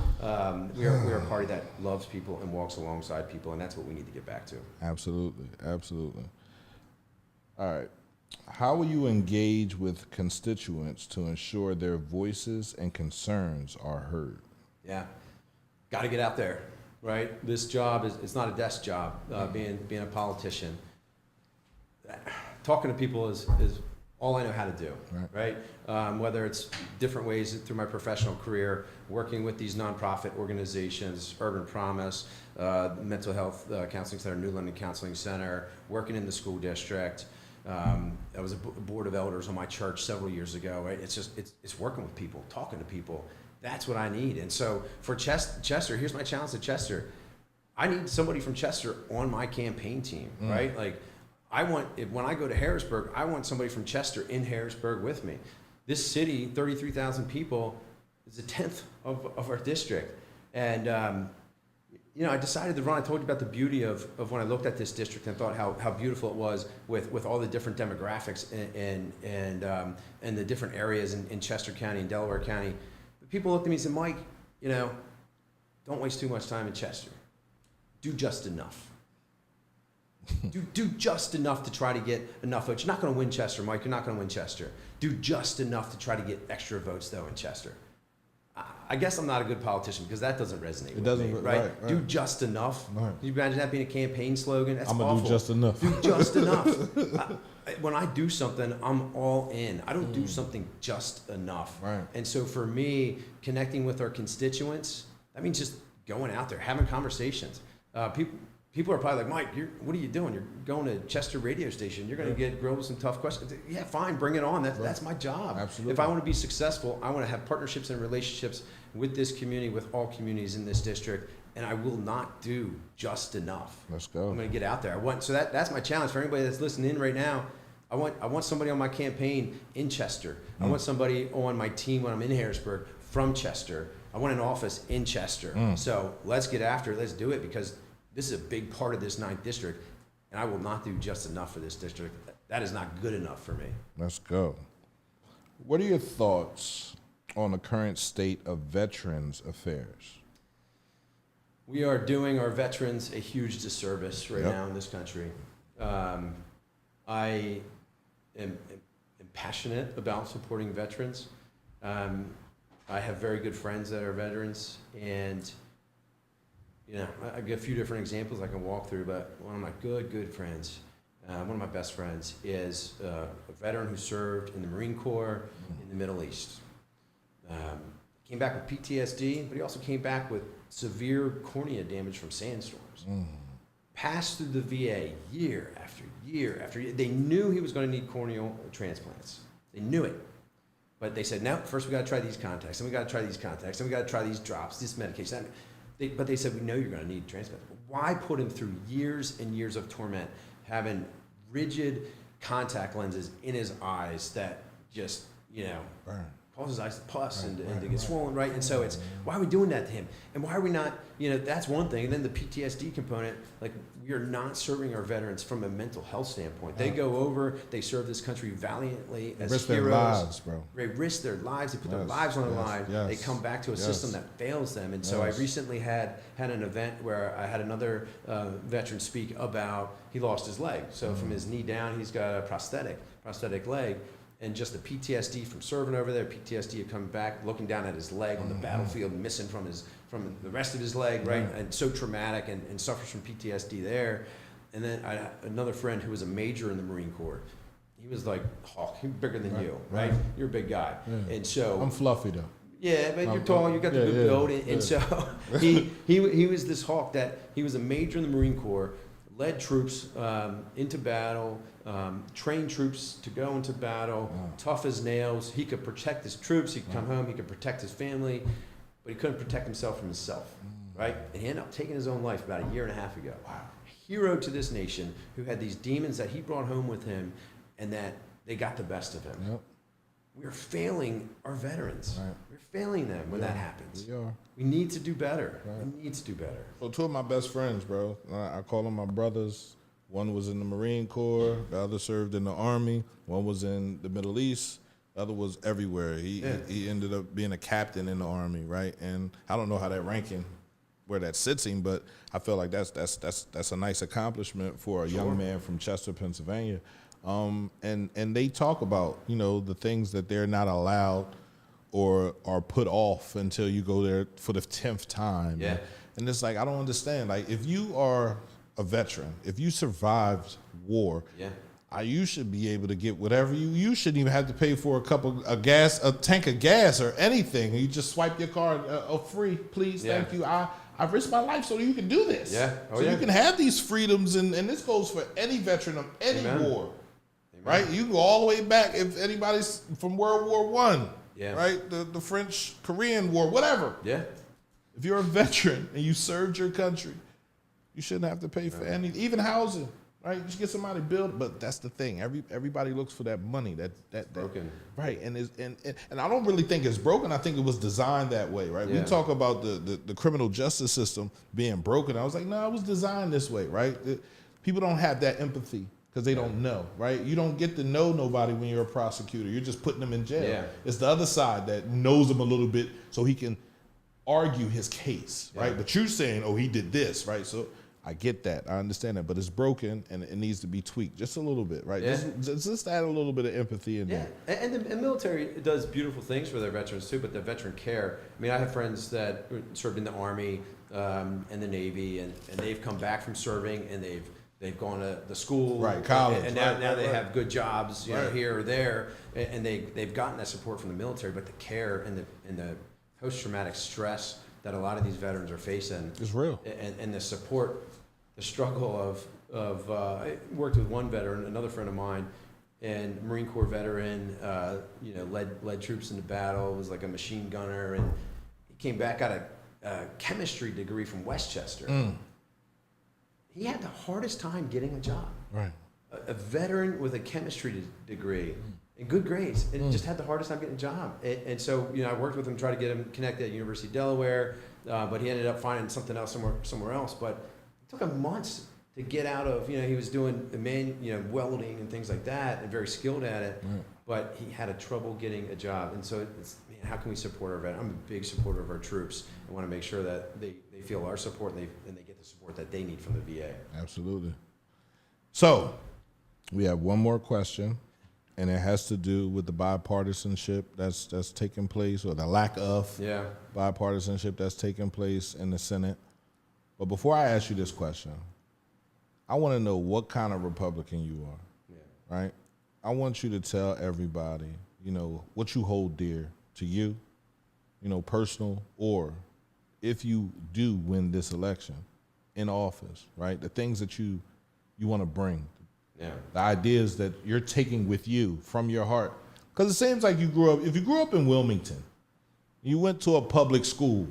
We are a party that loves people and walks alongside people, and that's what we need to get back to. Absolutely. Absolutely. All right. How will you engage with constituents to ensure their voices and concerns are heard? Yeah, got to get out there, right? This job it's not a desk job. Being a politician, talking to people is all I know how to do, right? Whether it's different ways through my professional career, working with these nonprofit organizations, Urban Promise, Mental Health Counseling Center, New London Counseling Center, working in the school district. I was a board of elders on my church several years ago, right? It's working with people, talking to people. That's what I need. And so for Chester, here's my challenge to Chester. I need somebody from Chester on my campaign team, right? Like, when I go to Harrisburg, I want somebody from Chester in Harrisburg with me. This city, 33,000 people, is a tenth of our district. And, I decided to run. I told you about the beauty of when I looked at this district and thought how beautiful it was with all the different demographics and the different areas in Chester County and Delaware County. But people looked at me and said, Mike, don't waste too much time in Chester. Do just enough. do just enough to try to get enough votes. You're not going to win Chester, Mike. You're not going to win Chester. Do just enough to try to get extra votes, though, in Chester. I guess I'm not a good politician because that doesn't resonate with me, right? Do just enough. Right. Can you imagine that being a campaign slogan? That's I'm awful. going to do just enough. Do just enough. When I do something, I'm all in. I don't do something just enough. Right. And so for me, connecting with our constituents, that means just going out there, having conversations. People are probably like, Mike, what are you doing? You're going to Chester radio station. You're going to get grilled with some tough questions. Yeah, fine, bring it on. That's my job. Absolutely. If I want to be successful, I want to have partnerships and relationships with this community, with all communities in this district, and I will not do just enough. Let's go. I'm going to get out there. That's my challenge for anybody that's listening in right now. I want somebody on my campaign in Chester. I want somebody on my team when I'm in Harrisburg from Chester. I want an office in Chester. So let's get after it. Let's do it because this is a big part of this 9th district, and I will not do just enough for this district. That is not good enough for me. Let's go. What are your thoughts on the current state of veterans affairs? We are doing our veterans a huge disservice right now in this country. I am passionate about supporting veterans. I have very good friends that are veterans, and I get a few different examples I can walk through, but one of my good friends, one of my best friends, is a veteran who served in the Marine Corps in the Middle East. Came back with PTSD, but he also came back with severe cornea damage from sandstorms. Passed through the VA year after year after year. They knew he was going to need corneal transplants. They knew it. But they said, no, first we got to try these contacts, and we got to try these contacts, and we got to try these drops, this medication. But they said, we know you're going to need transplant. Why put him through years and years of torment, having rigid contact lenses in his eyes that just, Burn. cause his eyes to pus and to get swollen, right? And so it's, why are we doing that to him? And why are we not, that's one thing. And then the PTSD component, like, we are not serving our veterans from a mental health standpoint. They go over, they serve this country valiantly as risk heroes. Their lives, bro. They risk their lives. They put their lives on the line. They come back to a system that fails them. And so I recently had an event where I had another veteran speak about, he lost his leg. So from his knee down, he's got a prosthetic leg. And just the PTSD from serving over there, PTSD of coming back, looking down at his leg on the battlefield, missing from the rest of his leg, right? And so traumatic and suffers from PTSD there. And then I had another friend who was a major in the Marine Corps. He was like Hawk, he was bigger than you, right? You're a big guy. And so I'm fluffy though. Yeah, but you're tall, you got the good build. And so he was this Hawk that he was a major in the Marine Corps, led troops into battle, trained troops to go into battle, tough as nails. He could protect his troops, he could come home, he could protect his family, but he couldn't protect himself from himself, right? And he ended up taking his own life about a year and a half ago. Wow. Hero to this nation who had these demons that he brought home with him and that they got the best of him. Yep. We're failing our veterans. Right. We're failing them when that happens. We are. We need to do better. Right. We need to do better. So 2 of my best friends, bro, I call them my brothers. One was in the Marine Corps. The other served in the Army. One was in the Middle East. The other was everywhere. He ended up being a captain in the Army, right? And I don't know how that ranking, where that sits him, but I feel like that's a nice accomplishment for a young man from Chester, Pennsylvania. And they talk about, the things that they're not allowed or are put off until you go there for the 10th time. Yeah. And it's like, I don't understand. Like, if you are a veteran, if you survived war, you should be able to get whatever you shouldn't even have to pay for a tank of gas or anything. You just swipe your card, free, please, thank you. I've risked my life so that you can do this. You can have these freedoms, and this goes for any veteran of any war. Right? You go all the way back if anybody's from World War I. Right? The French-Korean War, whatever. If you're a veteran and you served your country, you shouldn't have to pay for even housing. right? You should get somebody to build, but that's the thing. Everybody looks for that money. That broken. Right, and I don't really think it's broken. I think it was designed that way, right? Yeah. We talk about the criminal justice system being broken. I was like, no, it was designed this way, right? People don't have that empathy because they don't know, right? You don't get to know nobody when you're a prosecutor. You're just putting them in jail. Yeah. It's the other side that knows them a little bit so he can argue his case, right? But you're saying, oh, he did this, right? So I get that. I understand that. But it's broken and it needs to be tweaked just a little bit, right? Yeah. Just add a little bit of empathy in there. And the military does beautiful things for their veterans too, but the veteran care. I mean, I have friends that served in the Army and the Navy, and they've come back from serving, and they've gone to the school, right, college, and now they have good jobs, you know, here or there, and they've gotten that support from the military. But the care and the post-traumatic stress that a lot of these veterans are facing is real, and the support, the struggle of I worked with one veteran, another friend of mine, and Marine Corps veteran, you know, led troops into battle, was like a machine gunner, and he came back, got a chemistry degree from Westchester. He had the hardest time getting a job. Right. A veteran with a chemistry degree and good grades, and just had the hardest time getting a job. And so, you know, I worked with him, tried to get him connected at University of Delaware, but he ended up finding something else somewhere else. But it took him months to get out of, you know, he was doing welding and things like that, and very skilled at it. But he had a trouble getting a job. And so it's, man, how can we support our veterans? I'm a big supporter of our troops. I want to make sure that they feel our support, and they get the support that they need from the VA. Absolutely. So we have one more question, and it has to do with the bipartisanship that's taking place, or the lack of bipartisanship that's taking place in the Senate. But before I ask you this question, I want to know what kind of Republican you are, right? I want you to tell everybody, you know, what you hold dear to you, you know, personal, or if you do win this election in office, right? The things that you want to bring, the ideas that you're taking with you from your heart. Because it seems like if you grew up in Wilmington, you went to a public school,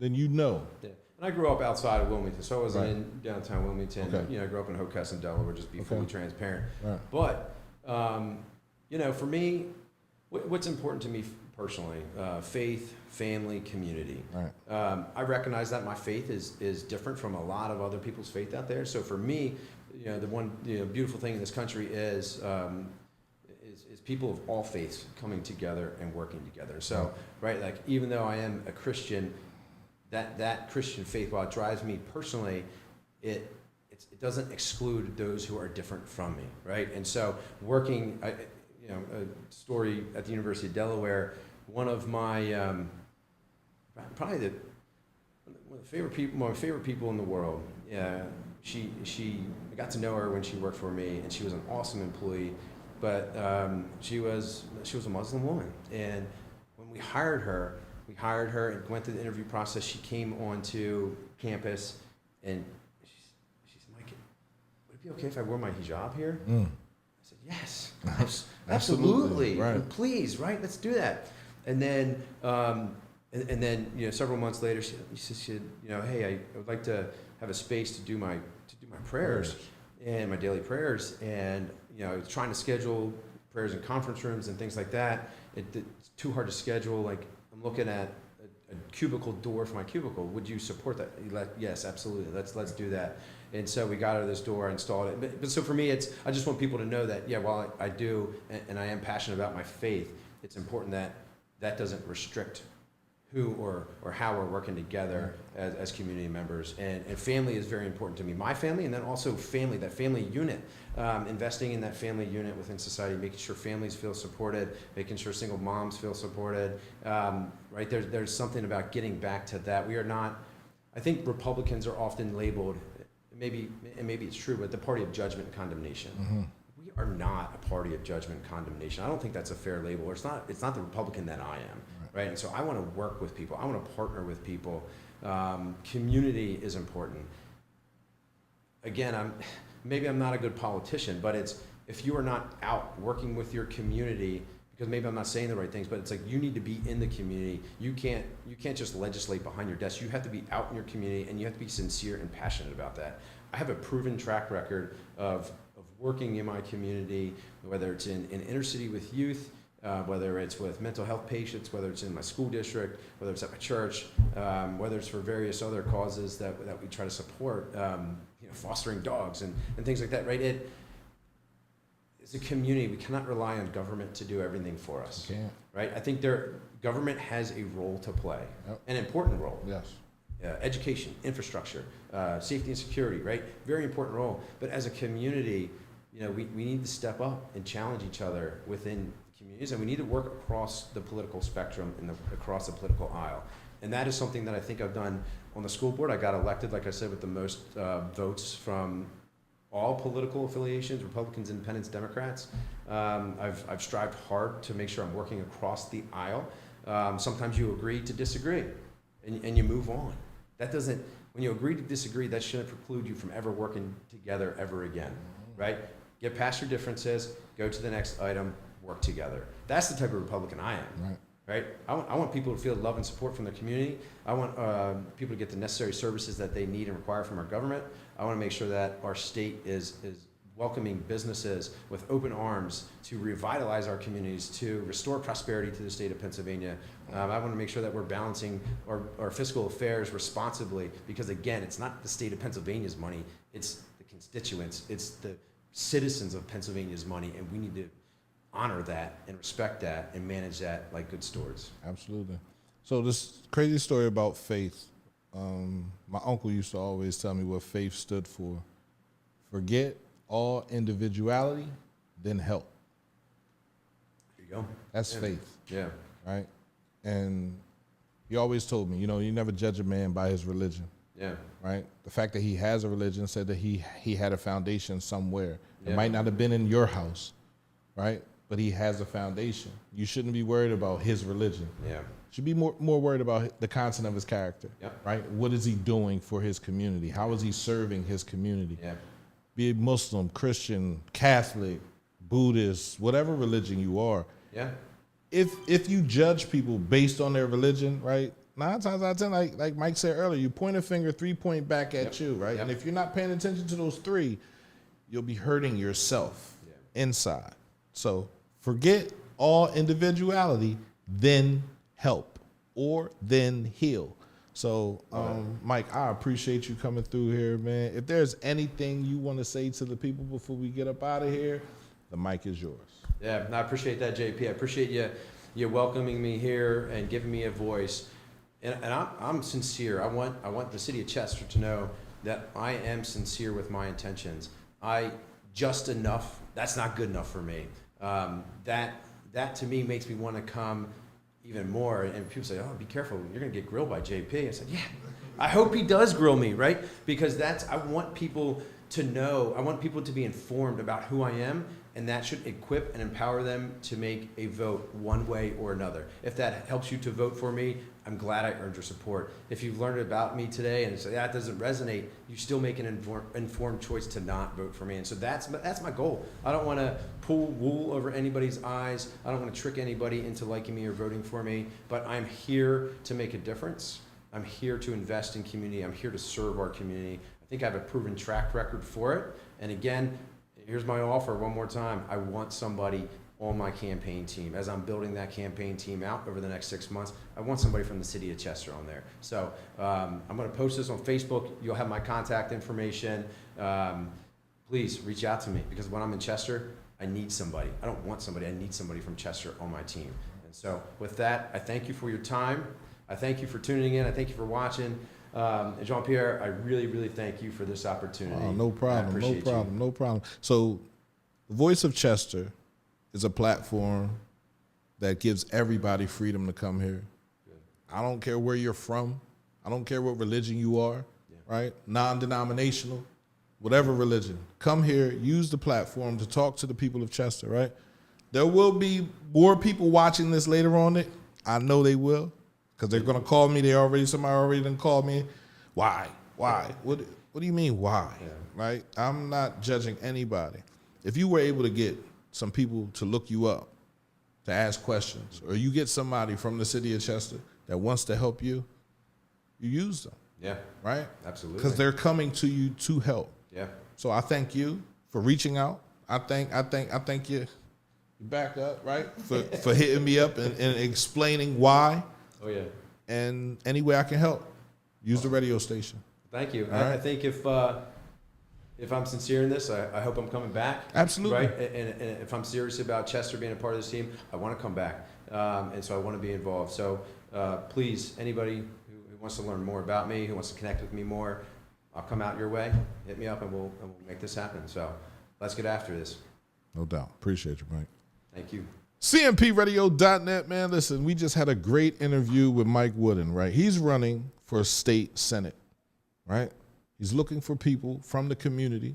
then you know. Yeah. And I grew up outside of Wilmington, so I wasn't in downtown Wilmington. Okay. You know, I grew up in Hocussin, Delaware, just to be fully transparent. Right. But, you know, for me, what's important to me personally, faith, family, community. Right. I recognize that my faith is different from a lot of other people's faith out there. So for me, you know, the one beautiful thing in this country is people of all faiths coming together and working together. So, right, like even though I am a Christian, that Christian faith, while it drives me personally, it doesn't exclude those who are different from me, right? And so working, a story at the University of Delaware, one of my probably one of my favorite people in the world. I got to know her when she worked for me, and she was an awesome employee. But she was a Muslim woman, and when we hired her and went through the interview process. She came onto campus, and she said, "Mike, would it be okay if I wore my hijab here?" I said, "Yes, absolutely, right. Please, right? Let's do that." And then, several months later, she said, "Hey, I would like to have a space to do my prayers and my daily prayers." And trying to schedule prayers in conference rooms and things like that. It's too hard to schedule. Like, I'm looking at a cubicle door for my cubicle. Would you support that? Yes, absolutely. Let's do that. And so we got her this door, installed it. But so for me, I just want people to know that, while I do, and I am passionate about my faith, it's important that doesn't restrict who or how we're working together as community members. And family is very important to me. My family, and then also family, that family unit, investing in that family unit within society, making sure families feel supported, making sure single moms feel supported, right? There's something about getting back to that. We are not, I think Republicans are often labeled, maybe it's true, but the party of judgment and condemnation. Mm-hmm. We are not a party of judgment and condemnation. I don't think that's a fair label. It's not the Republican that I am. Right, and so I want to work with people. I want to partner with people. Community is important. Again, I'm not a good politician, but it's if you are not out working with your community, because maybe I'm not saying the right things, but it's like you need to be in the community. You can't just legislate behind your desk. You have to be out in your community, and you have to be sincere and passionate about that. I have a proven track record of working in my community, whether it's in inner city with youth, whether it's with mental health patients, whether it's in my school district, whether it's at my church, whether it's for various other causes that we try to support, fostering dogs and things like that, right? As a community, we cannot rely on government to do everything for us, right? I think government has a role to play, an important role. Yes. Education, infrastructure, safety and security, right? Very important role. But as a community, we need to step up and challenge each other within communities, and we need to work across the political spectrum and across the political aisle. And that is something that I think I've done on the school board. I got elected, like I said, with the most votes from all political affiliations, Republicans, Independents, Democrats. I've strived hard to make sure I'm working across the aisle. Sometimes you agree to disagree, and you move on. That doesn't, when you agree to disagree, that shouldn't preclude you from ever working together ever again, right? Get past your differences, go to the next item, work together. That's the type of Republican I am, right? I want people to feel love and support from their community. I want people to get the necessary services that they need and require from our government. I want to make sure that our state is welcoming businesses with open arms to revitalize our communities, to restore prosperity to the state of Pennsylvania. I want to make sure that we're balancing our fiscal affairs responsibly, because again, it's not the state of Pennsylvania's money, it's the constituents, it's the citizens of Pennsylvania's money, and we need to honor that and respect that and manage that like good stewards. Absolutely. So this crazy story about faith, my uncle used to always tell me what faith stood for. Forget all individuality, then help. There you go. That's faith. Yeah. Right? And he always told me, you never judge a man by his religion. Yeah. Right? The fact that he has a religion said that he had a foundation somewhere. It might not have been in your house, right? But he has a foundation. You shouldn't be worried about his religion. Yeah. You should be more worried about the content of his character. Yep. Right? What is he doing for his community? How is he serving his community? Yeah. Be it Muslim, Christian, Catholic, Buddhist, whatever religion you are. Yeah. If you judge people based on their religion, right? 9 times out of 10, like Mike said earlier, you point a finger, 3 point back at you, right? Yep. And if you're not paying attention to those 3, you'll be hurting yourself inside. So forget all individuality, then help, or then heal. So, Mike, I appreciate you coming through here, man. If there's anything you want to say to the people before we get up out of here, the mic is yours. Yeah, I appreciate that, JP. I appreciate you welcoming me here and giving me a voice. And I'm sincere. I want the city of Chester to know that I am sincere with my intentions. Just enough, that's not good enough for me. That to me makes me want to come even more. And people say, oh, be careful, you're going to get grilled by JP. I said, yeah, I hope he does grill me, right? Because I want people to know, I want people to be informed about who I am, and that should equip and empower them to make a vote one way or another. If that helps you to vote for me, I'm glad I earned your support. If you've learned about me today and say that doesn't resonate, you still make an informed choice to not vote for me. And so that's my goal. I don't want to pull wool over anybody's eyes. I don't want to trick anybody into liking me or voting for me, but I'm here to make a difference. I'm here to invest in community. I'm here to serve our community. I think I have a proven track record for it. And again, here's my offer one more time. I want somebody on my campaign team. As I'm building that campaign team out over the next 6 months, I want somebody from the city of Chester on there. So I'm going to post this on Facebook. You'll have my contact information. Please reach out to me, because when I'm in Chester, I need somebody. I don't want somebody. I need somebody from Chester on my team. And so with that, I thank you for your time. I thank you for tuning in. I thank you for watching. And Jean-Pierre, I really, really thank you for this opportunity. Oh, no problem, no problem. So the Voice of Chester is a platform that gives everybody freedom to come here. Good. I don't care where you're from. I don't care what religion you are, right? Non-denominational, whatever religion. Come here, use the platform to talk to the people of Chester, right? There will be more people watching this later on. I know they will, because they're going to call me. Somebody already done called me. Why? What do you mean, why? Yeah. Right? I'm not judging anybody. If you were able to get some people to look you up, to ask questions, or you get somebody from the city of Chester that wants to help you, you use them. Yeah. Right? Absolutely. Because they're coming to you to help. Yeah. So I thank you for reaching out. I thank you back up, right? For hitting me up and explaining why. Oh yeah. And any way I can help, use the radio station. Thank you. All right. I think if I'm sincere in this, I hope I'm coming back. Absolutely. Right. And if I'm serious about Chester being a part of this team, I want to come back. And so I want to be involved. So please, anybody who wants to learn more about me, who wants to connect with me more, I'll come out your way. Hit me up, and we'll make this happen. So let's get after this. No doubt. Appreciate you, Mike. Thank you. CMPradio.net, man. Listen, we just had a great interview with Mike Woodin, right? He's running for state senate, right? He's looking for people from the community,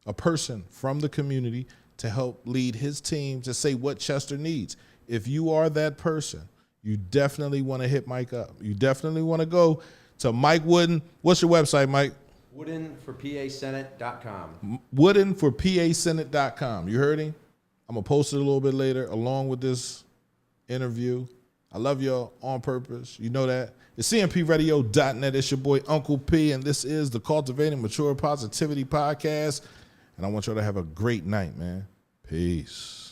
a person from the community to help lead his team to say what Chester needs. If you are that person, you definitely want to hit Mike up. You definitely want to go to Mike Woodin. What's your website, Mike? WoodinForPASenate.com. WoodinForPASenate.com. You heard him? I'm going to post it a little bit later along with this interview. I love y'all on purpose. You know that. It's CMPradio.net. It's your boy Uncle P, and this is the Cultivating Mature Positivity Podcast. And I want y'all to have a great night, man. Peace.